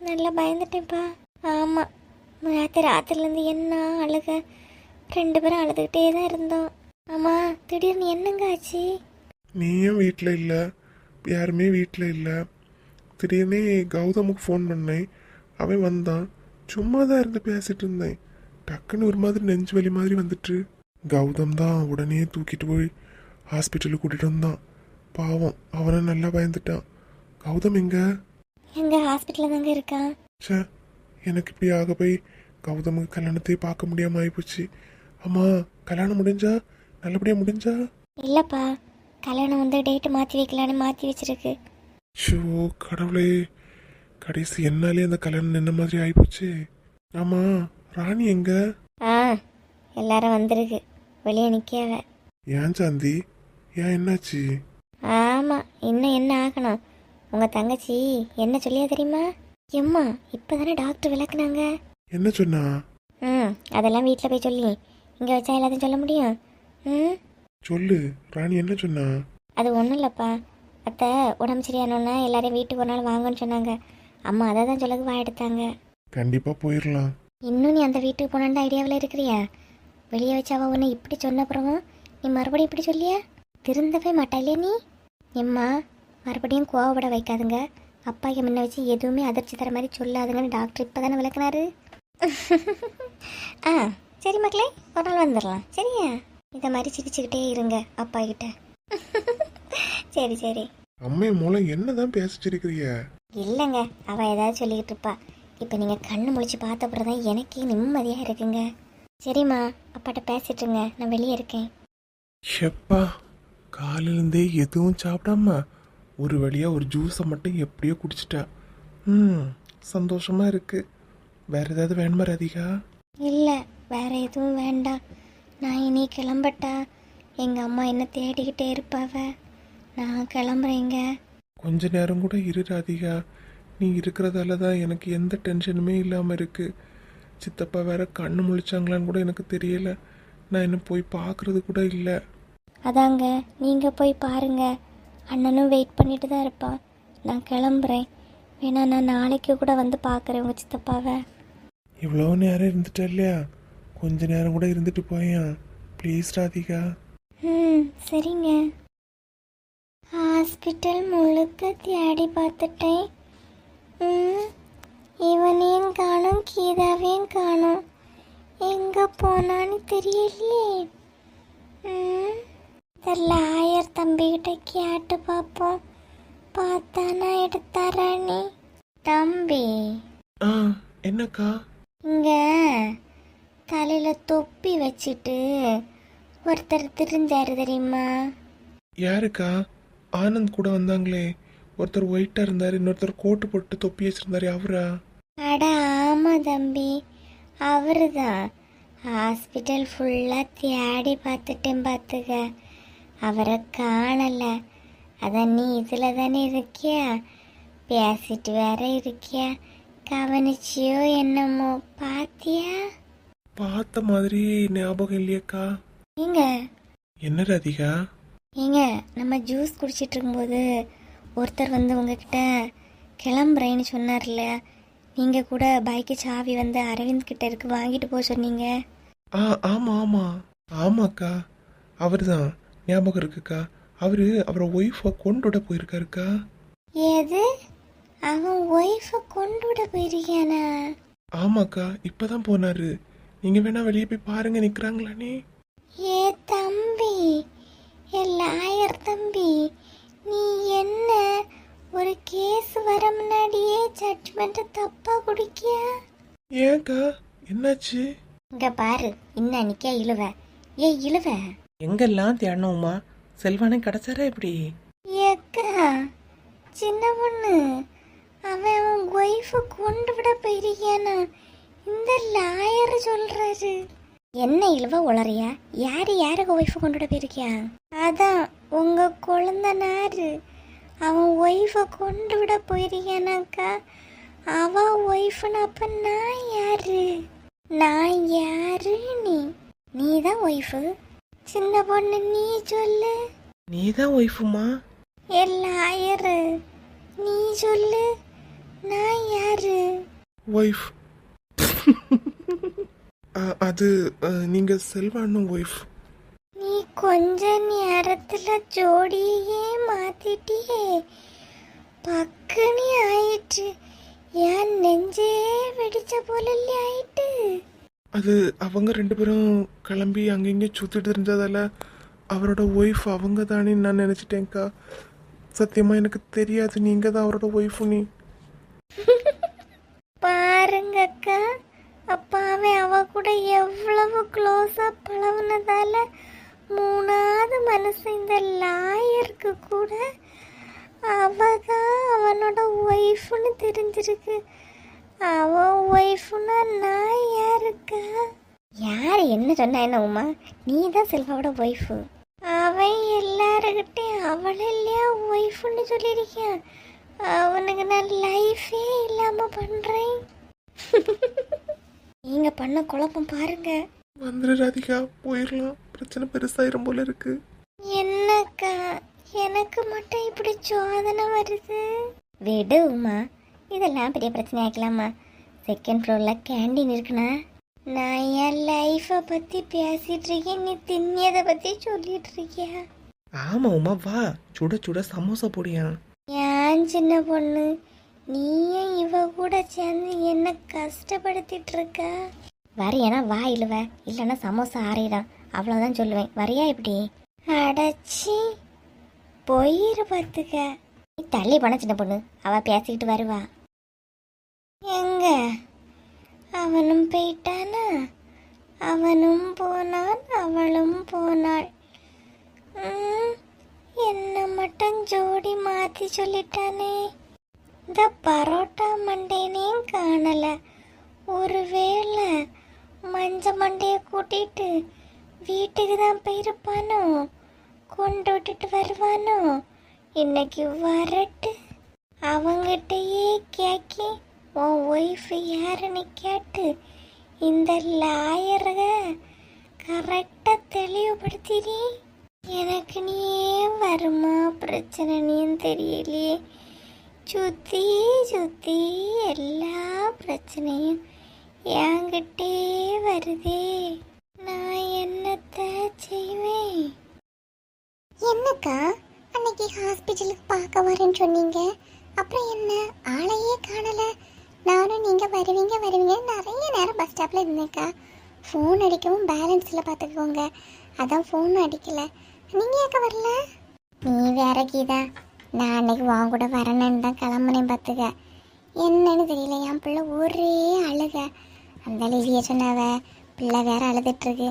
Speaker 1: நல்லா பயந்துட்டேன்ப்பா. ஆமாம், ராத்திரிலேருந்து என்ன அழுக. 2 பேரும் அழுதுகிட்டே தான் இருந்தோம். ஆமாம், திடீர்னு என்னங்க ஆச்சு?
Speaker 2: நீயும் வீட்டில் இல்லை, யாருமே வீட்டில் இல்லை. திடீர்னு கௌதமுக்கு ஃபோன் பண்ணேன், அவன் வந்தான். சும்மா தான் இருந்து பேசிட்டு இருந்தேன். டக்குன்னு ஒரு மாதிரி நெஞ்சு வலி மாதிரி வந்துட்டு கௌதம் தான் உடனே தூக்கிட்டு போய் ஹாஸ்பிட்டலுக்கு கூட்டிகிட்டு வந்தான். பாவம், அவனை நல்லா பயந்துட்டான். கௌதம் எங்க?
Speaker 1: ஹாஸ்பிட்டலில் தாங்க இருக்கான்.
Speaker 2: சே, எனக்கு இப்படி ஆக போய் கௌதமுக்கு கல்யாணத்தையே பார்க்க முடியாமல் ஆகிப்போச்சு. அம்மா, கல்யாணம் முடிஞ்சா? நல்லபடியாக முடிஞ்சா?
Speaker 1: இல்லைப்பா, கல்யாணம் வந்து டேட்டு மாற்றி வைக்கலான்னு மாற்றி வச்சிருக்கு.
Speaker 2: ஷோ கடவுளே, கடைசி என்னாலே அந்த கல்யாணம் நின்ன மாதிரி ஆகிப்போச்சு. ஆமா, ராணி எங்க?
Speaker 1: எல்லாரும் வந்திருக்கு, வெளியே நிற்காவ.
Speaker 2: ஏன் சாந்தி, ஏன் என்னாச்சு?
Speaker 1: ஆமாம், இன்னும் என்ன ஆகணும்? உங்கள் தங்கச்சி என்ன சொல்லியா தெரியுமா? எம்மா இப்போ தானே டாக்டர் விளக்குனாங்க.
Speaker 2: என்ன சொன்னா?
Speaker 1: அதெல்லாம் வீட்டில் போய் சொல்லி இங்கே வச்சா எல்லாத்தையும் சொல்ல முடியும்.
Speaker 2: சொல்லு ராணி, என்ன சொன்னா?
Speaker 1: அது ஒன்றும் இல்லைப்பா, அத்தை உடம்பு சரியானோன்னா எல்லாரையும் வீட்டுக்கு ஒரு நாள் வாங்கன்னு சொன்னாங்க. அம்மா அதை தான் சொல்லக்கு எடுத்தாங்க.
Speaker 2: கண்டிப்பா போயிடலாம்.
Speaker 1: இன்னும் நீ அந்த வீட்டுக்கு போனான்னு ஐடியாவில் இருக்கிறியா? வெளியே வச்சாவா உன்னை இப்படி சொன்னப்புறமும் நீ மறுபடியும் இப்படி சொல்லியா? திருந்தவே மாட்டா இல்லையா நீ? எம்மா மறுபடியும் கோவப்பட வைக்காதுங்க. அப்பாக்கு முன்ன வச்சு எதுவுமே அதிர்ச்சி தர மாதிரி சொல்லாதுங்கன்னு டாக்டர் இப்போ தானே விளக்குனாரு. சரி மக்களே, ஒரு நாள் வந்துடலாம் சரியா? இதை மாதிரி சிரிச்சுக்கிட்டே இருங்க அப்பா கிட்ட. சரி சரி.
Speaker 2: அம்மே மூலம் என்னதான் பேசிச்சிருக்கிறிய?
Speaker 1: இல்லைங்க, அவள் ஏதாவது சொல்லிக்கிட்டு இருப்பா. இப்போ நீங்கள் கண்ணு முழிச்சு பார்த்தப்பறம் தான் எனக்கே நிம்மதியாக இருக்குங்க. சரிம்மா, அப்பாட்ட பேசிட்டுருங்க, நான் வெளியே இருக்கேன்.
Speaker 2: ஷெப்பா, காலிலிருந்தே எதுவும் சாப்பிடாம ஒரு வழியாக ஒரு ஜூஸை மட்டும் எப்படியோ குடிச்சிட்டா. சந்தோஷமா இருக்கு. வேற ஏதாவது வேணுமா ராதிகா?
Speaker 1: இல்லை, வேற எதுவும் வேண்டாம். நான் இனி கிளம்பட்டா? எங்கள் அம்மா என்ன தேடிக்கிட்டே இருப்பாவ. நான் கிளம்புறேங்க.
Speaker 2: கொஞ்ச நேரம் கூட இரு ராதிகா. நீ இருக்கிறதால தான் எனக்கு எந்த டென்ஷனுமே இல்லாமல் இருக்கு. சித்தப்பா வேற கண்ணு முழிச்சாங்களான்னு கூட எனக்கு தெரியல. நான் என்ன போய் பார்க்கறது கூட இல்லை.
Speaker 1: அதாங்க, நீங்கள் போய் பாருங்க. அண்ணனும் வெயிட் பண்ணிட்டு தான் இருப்பான். நான் கிளம்புறேன். வேணா நான் நாளைக்கு கூட வந்து பார்க்குறேன் உங்கள் சித்தப்பாவை.
Speaker 2: இவ்வளோ நேரம் இருந்துட்டா இல்லையா? கொஞ்ச நேரம் கூட இருந்துட்டு போயா ப்ளீஸ் ராதிகா.
Speaker 1: சரிங்க. ஹாஸ்பிட்டல் முழுக்க தேடி பார்த்துட்டேன். இவனையும் காணும், கீதாவையும் காணும். எங்கே போனான்னு தெரியலையே. லாயர் தம்பிக்கிட்ட கேட்டு பார்ப்போம். பார்த்தானா எடுத்தாரானே. தம்பி,
Speaker 2: என்னக்கா?
Speaker 1: இங்க தலையில தொப்பி வச்சுட்டு ஒருத்தர் தெரிஞ்சாரு தெரியுமா?
Speaker 2: யாருக்கா? ஆனந்த் கூட வந்தாங்களே, ஒருத்தர் ஒயிட்டா இருந்தாரு, இன்னொருத்தர் கோட்டு போட்டு தொப்பி வச்சிருந்தாரு, அவரா?
Speaker 1: அட ஆமா தம்பி, அவரு தான். ஹாஸ்பிட்டல் ஃபுல்லாக தேடி பார்த்துட்டேன் பார்த்துக்க, அவரை காணல. அதான் நீ இதில் தானே இருக்கியா, பேசிட்டு வேற இருக்கியா, கவனிச்சியோ என்னமோ, பாத்தியா?
Speaker 2: பார்த்த மாதிரி ஞாபகம் இல்லையக்கா.
Speaker 1: ஏங்க
Speaker 2: என்ன ராதிகா?
Speaker 1: ஏங்க, நம்ம ஜூஸ் குடிச்சிட்டு இருக்கும்போது ஒருத்தர் வந்து உங்ககிட்ட கிளம்புறேன்னு சொன்னார்ல, நீங்கள் கூட பைக்கு சாவி வந்து அரவிந்த் கிட்ட இருக்கு, வாங்கிட்டு போக சொன்னீங்க.
Speaker 2: ஆமா ஆமா ஆமாக்கா, அவர் தான். ஞாபகம் இருக்குக்கா. அவரை ஒய்ஃபை கொண்டு விட போயிருக்காருக்கா.
Speaker 1: ஏது, அவன் ஒய்ஃபை கொண்டு விட போயிருக்கானா?
Speaker 2: ஆமாக்கா, இப்பதான் போனாரு. நீங்க வேணா வெளியே போய் பாருங்க, நிக்கிறாங்களானே.
Speaker 1: ஏ தம்பி, ஏ லாயர் தம்பி, நீ என்ன ஒரு கேஸ் வர முன்னாடியே ஜட்ஜ்மெண்ட் தப்பா குடிக்கியா?
Speaker 2: ஏன்க்கா, என்னாச்சு?
Speaker 1: இங்க பாரு, இன்னும் நிக்க இழுவ. ஏ இழுவ,
Speaker 3: எங்கெல்லாம் தேடணுமா? செல்வானே கிடைச்சாரா இப்படி?
Speaker 1: ஏக்கா சின்ன பொண்ணு, அவன் ஒய்ஃபை கொண்டு விட போயிருக்கானா, இந்த லாயர் சொல்றாரு. என்ன இழுவ உளறியா? யாருக்கு ஒய்ஃபை கொண்டு விட போயிருக்கியா? அதான் உங்க குழந்தனாரு, அவன் ஒய்ஃபை கொண்டு விட போயிருக்கானாக்கா. அவ ஒய்ஃப்னு அப்ப நான் யாரு? நான் யாரு? நீ தான் ஒய்ஃபு. சின்ன பொண்ணு நீ சொல்லு.
Speaker 3: நீ தான் ஒய்ஃபுமா?
Speaker 1: எல்லாயரு நீ சொல்லு, நான் யாரு?
Speaker 2: ஒய்ஃப். அது நீங்க செல்வானும் ஒய்ஃப்.
Speaker 1: நீ கொஞ்ச நேரத்துல ஜோடியே மாத்திட்டியே, பக்குனி ஆயிட்டு. என் நெஞ்சே வெடிச்ச போல ஆயிட்டு.
Speaker 2: அது அவங்க ரெண்டு பேரும் கிளம்பி அங்கங்க சுத்திட்டு இருந்ததால அவரோட ஒய்ஃப் அவங்க தானே நான் நினைச்சிட்டேன்க்கா. சத்தியமா எனக்கு தெரியாது நீங்க தான் அவரோட ஒய்ஃபு. நீ
Speaker 1: பாருங்கக்கா, அப்பாவே அவ கூட எவ்வளவு க்ளோஸா பழகுனதால மூணாவது மனசு இந்த லாயருக்கு கூட அவதான் அவனோட ஒய்ஃப்னு தெரிஞ்சிருக்கு. அவன் ஒய்ஃப்னா நான் யாருக்கா? யார் என்ன சொன்னா என்ன உமா? நீ தான் செல்வாவோட ஒய்ஃபு. அவன் எல்லாருக்கிட்டையும் அவளை இல்லையா ஒய்ஃப்னு சொல்லியிருக்கான். அவனுக்கு நான் லைஃபே இல்லாம பண்றேன். நீங்க பண்ண குழப்பம் பாருங்க.
Speaker 2: வந்துரு ராதிகா, போயிடலாம். பிரச்சனை பெருசாயிரும் போல இருக்கு.
Speaker 1: என்னக்கா, எனக்கு மட்டும் இப்படி சோதனை வருது? விடு உமா, இதெல்லாம் பெரிய பிரச்சனை ஆக்கலாமா? செகண்ட் ஃப்ளோரில் கேண்டீன் இருக்குண்ணா. நான் என் லைஃப்பை பற்றி பேசிட்டு இருக்கேன், நீ திண்ணியதை பற்றி சொல்லிட்டு இருக்கியா?
Speaker 3: ஆமா உமா, வா சுட சுட சமோசா போடியா.
Speaker 1: ஏன் சின்ன பொண்ணு, நீயும் இவ கூட சேர்ந்து என்ன கஷ்டப்படுத்திட்டு இருக்க? வரையனா வா இழுவ, இல்லைன்னா சமோசா ஆறிடும், அவ்வளோதான் சொல்லுவேன். வரியா இப்படி? அடைச்சி போயிரு பார்த்துக்க. நீ தள்ளி போன சின்ன பொண்ணு, அவ பேசிக்கிட்டு வருவா. எங்க அவனும் போயிட்டானா? அவனும் போனான், அவளும் போனாள். என்ன மட்டும் ஜோடி மாத்தி சொல்லிட்டானே. இந்த பரோட்டா மண்டையனையும் காணல. ஒருவேளை மஞ்ச மண்டைய கூட்டிட்டு வீட்டுக்கு தான் போயிருப்பானோ, கொண்டு விட்டுட்டு வருவானோ. இன்னைக்கு வரட்டு, அவங்கிட்டயே கேக்கி உன் ஒய்ஃப் யாருன்னு கேட்டு இந்த லாயரை கரெக்டாக தெளிவுபடுத்திடி. எனக்கு நீ ஏன் வருமா பிரச்சனைன்னு தெரியலையே. சுற்றி சுற்றி எல்லா பிரச்சனையும் என்கிட்டே வருதே, நான் என்னத்தை செய்வேன்? என்னக்கா, அன்னைக்கு ஹாஸ்பிட்டலுக்கு பார்க்க வரேன்னு சொன்னீங்க, அப்புறம் என்ன ஆளையே காணல? நானும் நீங்கள் வருவீங்க நிறைய நேரம் பஸ் ஸ்டாப்பில் இருந்தேக்கா. ஃபோன் அடிக்கவும் பேலன்ஸில் பார்த்துக்கோங்க, அதான் ஃபோனும் அடிக்கலை. நீங்கள் ஏக்க வரல? நீ வேற கீதா, நான் அன்னைக்கு உன் கூட வரணுன்னு தான் கிளம்புனேன் பார்த்துக்க. என்னன்னு தெரியல, என் பிள்ளை ஒரே அழுக. அந்த லிலியை சொன்னாவ, பிள்ளை வேற அழுதுட்டுருக்கு,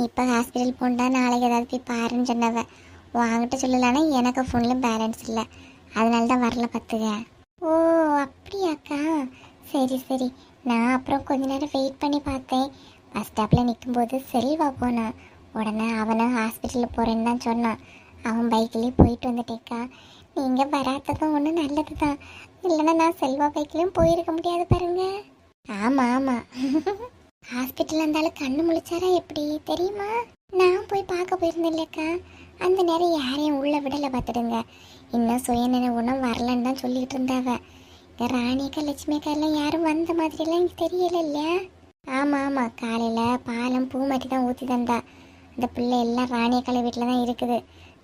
Speaker 1: இப்போ ஹாஸ்பிட்டல் போண்டா நாளைக்கு ஏதாவது போய் பாருன்னு சொன்னவ. வாங்கிட்ட சொல்லலான்னா எனக்கு ஃபோனில் பேலன்ஸ் இல்லை, அதனால தான் வரல பார்த்துக்க. ஓ அப்படியாக்கா, சரி சரி. நான் அப்புறம் கொஞ்ச நேரம் வெயிட் பண்ணி பார்த்தேன். பஸ் ஸ்டாப்பில் நிற்கும்போது செல்வா போனான். உடனே அவனும் ஹாஸ்பிட்டலில் போகிறேன்னு தான் சொன்னான். அவன் பைக்லேயே போயிட்டு வந்துட்டேக்கா. நீங்கள் வராததும் ஒன்று நல்லது தான், இல்லைன்னா நான் செல்வா பைக்லேயும் போயிருக்க முடியாது பாருங்க. ஆமாம் ஆமாம். ஹாஸ்பிட்டல் இருந்தாலும் கண்ணு முழிச்சாரா எப்படி தெரியுமா? நான் போய் பார்க்க போயிருந்தேன் இல்லைக்கா, அந்த நேரம் யாரையும் உள்ள விடலை பார்த்துடுங்க. இன்னும் சுயநினை உணவு வரலன்னு தான் சொல்லிட்டு இருந்தாவ. இந்த ராணியக்கா லட்சுமியக்கா எல்லாம் யாரும் வந்த மாதிரிலாம் எனக்கு தெரியல இல்லையா? ஆமாம் ஆமாம், காலையில் பாலம் பூ மாற்றி தான் ஊற்றி தந்தா. அந்த பிள்ளை எல்லாம் ராணியக்கால வீட்டில் தான் இருக்குது.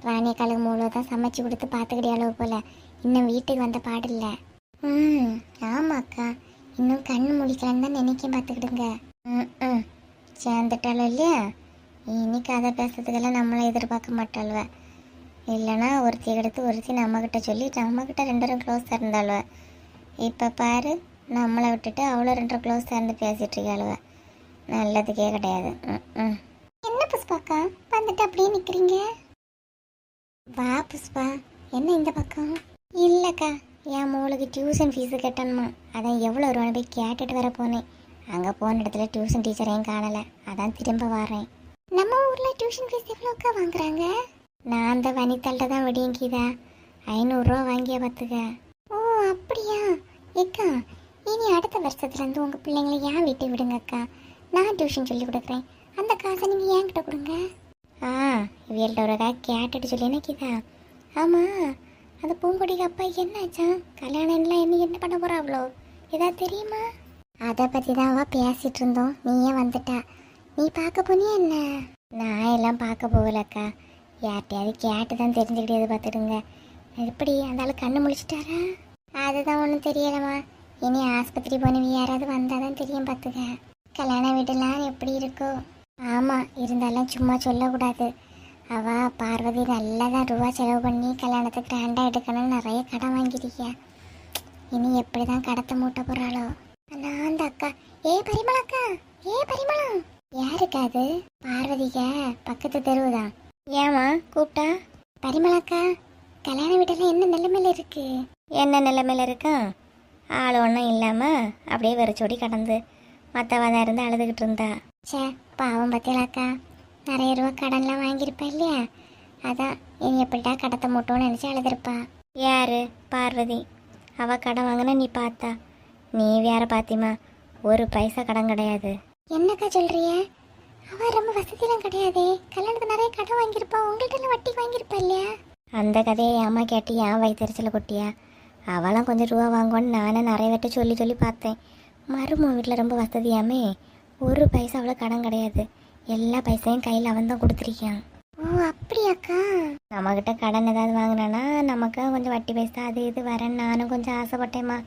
Speaker 1: ராணியக்காலுக்கு மூளை தான் சமைச்சு கொடுத்து பார்த்துக்கிட்டே அளவு போல் இன்னும் வீட்டுக்கு வந்த பாடில்லை. ஆமாக்கா, இன்னும் கண்ணு முடிக்கலான்னு தான் நினைக்க பார்த்துக்கிடுங்க. சேர்ந்துட்டாலும் இல்லையா, இனி கதை பேசுறதுக்கெல்லாம் நம்மளை எதிர்பார்க்க மாட்டாள்வ. இல்லைன்னா ஒருத்தி எடுத்து ஒருத்தி நம்மக்கிட்ட சொல்லி நம்மக்கிட்ட 2 க்ளோஸாக இருந்தாளுவ. இப்போ பாரு, நம்மளை விட்டுட்டு அவ்வளோ 2 க்ளோஸாக இருந்து பேசிகிட்டு இருக்காளுவ. நல்லதுக்கே கிடையாது. என்ன புஷ்பாக்கா வந்துட்டு அப்படியே நிற்கிறீங்க? வா புஷ்பா. என்ன இந்த பக்கம்? இல்லைக்கா, என் மோளுக்கு டியூஷன் ஃபீஸு கட்டணுமா, அதான் எவ்வளோ ரூபான்னு போய் கேட்டுட்டு வர போனேன். அங்கே போன இடத்துல டியூஷன் டீச்சரையும் காணலை, அதான் திரும்ப வரேன். நம்ம ஊரில் டியூஷன் ஃபீஸ் எவ்வளோக்கா வாங்குறாங்க? நான் அந்த வனிதாள்கிட்ட தான் வெடியங்கிதா 500 ரூபா வாங்கிய பார்த்துக்க. ஓ அப்படியா ஏக்கா, இனி அடுத்த வருஷத்துலேருந்து உங்கள் பிள்ளைங்களை ஏன் வீட்டை விடுங்கக்கா, நான் டியூஷன் சொல்லி கொடுக்குறேன். அந்த காசை நீங்கள் ஏன்கிட்ட கொடுங்க. இவள்கிட்ட ஒருக்கா கேட்டுட்டு சொல்லி எனக்குதா. ஆமாம், அந்த பூங்கொடிக்கு அப்பா என்னாச்சா, கல்யாணம் எல்லாம் என்ன பண்ண போகிறா அவ்வளோ ஏதாவது தெரியுமா? அதை பற்றி தான் அவள் பேசிகிட்டு இருந்தோம், நீயே வந்துட்டா. நீ பார்க்க போனியா என்ன? நான் எல்லாம் பார்க்க போகலக்கா, யார்கிட்டையாவது கேட்டு தான் தெரிஞ்சுக்கிட்டே பார்த்துடுங்க. எப்படி அந்த ஆள் கண்ணு முழிச்சிட்டாரா? அதுதான் ஒன்றும் தெரியலம்மா. இனி ஆஸ்பத்திரி போனவி யாராவது வந்தால் தான் தெரியும் பார்த்துக்க. கல்யாண வீடெல்லாம் எப்படி இருக்கோ. ஆமாம், இருந்தாலும் சும்மா சொல்லக்கூடாது. அவள் பார்வதி நல்லா தான் ரூபா செலவு பண்ணி கல்யாணத்தை கிராண்டாக எடுக்கணும்னு நிறைய கடன் வாங்கியிருக்கியா. இனி எப்படி தான் கடத்த மூட்ட போகிறாளோ. நான் அந்த அக்கா, பரிமளக்கா, பரிமளம். யாருக்கா அது? பார்வதிக்க பக்கத்து தெருவுதான். ஏமா கூப்பிட்டா? பரிமளக்கா, கல்யாண வீட்டெல்லாம் என்ன நிலைமையில இருக்கு? என்ன நிலைமையில இருக்கா? ஆள் ஒன்றும் இல்லாமல் அப்படியே வெறிச்சோடி கடந்து மற்றவதான் இருந்து அழுதுகிட்டு இருந்தா. சே பாவம் பத்தியலாக்கா, நிறைய ரூபா கடன்லாம் வாங்கியிருப்பா இல்லையா, அதான் இனி எப்படிட்டா கடத்த மூட்டோன்னு நினச்சி அழுதுருப்பா. யாரு? பார்வதி. அவள் கடன் வாங்கினா நீ பார்த்தா? நீ வேற பாத்திமா, ஒரு பைசா கடன் கிடையாது. என்னக்கா சொல்றிய? அவ ரொம்ப வசதியெல்லாம் கிடையாதே, கல்யாணத்துக்கு நிறைய கடன் வாங்கியிருப்பா, உங்கள்கிட்ட வட்டி வாங்கியிருப்பா இல்லையா? அந்த கதையை ஏமா கேட்டு ஏன் வயிற்றுச்சல கொட்டியா? அவளாம் கொஞ்சம் ரூபா வாங்குவான்னு நானே நிறைய வட்ட சொல்லி பார்த்தேன். மருமக வீட்டில் ரொம்ப வசதியாமே, ஒரு பைசா அவ்வளோ கடன் கிடையாது, எல்லா பைசையும் கையில் அவன் தான் கொடுத்துருக்கான். ஓ அப்படியாக்கா? நம்மக்கிட்ட கடன் ஏதாவது வாங்கினானா நமக்கு கொஞ்சம் வட்டி பைசா அது இது வரேன்னு நானும் கொஞ்சம் ஆசைப்பட்டேம்மா.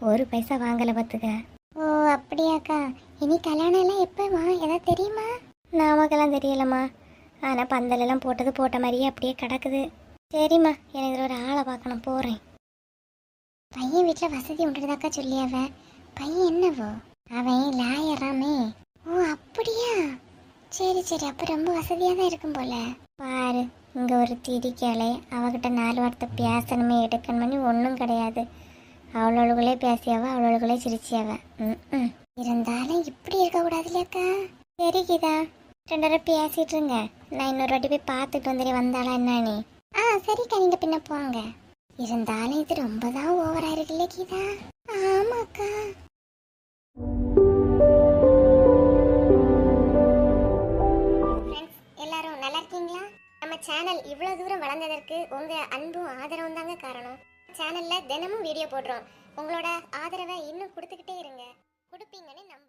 Speaker 1: ஒரு பைசா வாங்கலை பார்த்துக்க. ஓ அப்படியாக்கா? இனி கல்யாணம் எல்லாம் எப்போமா ஏதாவது தெரியுமா? நமக்கெல்லாம் தெரியலம்மா, ஆனால் பந்தலெல்லாம் போட்டது போட்ட மாதிரியே அப்படியே கிடக்குது. சரிம்மா, எனக்கு இதில் ஒரு ஆளை பார்க்கணும், போகிறேன். பையன் வீட்டில் வசதி உண்டுதாக்கா சொல்லியாவ. பையன் என்னவோ? அவன் லாயராமே. ஓ அப்படியா? சரி சரி, அப்போ ரொம்ப வசதியாக தான் இருக்கும் போல. பாரு, இங்கே ஒரு திரிக்கலை, அவகிட்ட 4 வார்த்தை பேசணுமே எடுக்கணுமே ஒன்றும் கிடையாது. அவ்வளோகளே பேசியாவ, அவ்வளோகளே சிரிச்சியாவ. இருந்தாலும் இப்படி இருக்கக்கூடாது இல்லையாக்கா? சரி கீதா, 2 தடவை பேசிட்டு இருங்க, நான் இன்னொரு வாட்டி போய் பார்த்துட்டு வந்துடுறேன் வந்தாளா என்னானே. சரிக்கா, நீங்கள் பின்ன போங்க. இருந்தாலும் இது ரொம்ப தான் ஓவரா இருக்குல்ல கீதா? ஆமாக்கா. எல்லாரும் நல்லா இருக்கீங்களா? நம்ம சேனல் இவ்வளோ தூரம் வளர்ந்ததற்கு உங்கள் அன்பும் ஆதரவும் தாங்க காரணம். சேனலில் தினமும் வீடியோ போடுறோம். உங்களோட ஆதரவை இன்னும் கொடுத்துக்கிட்டே இருங்க, கொடுப்பீங்கன்னு நம்ப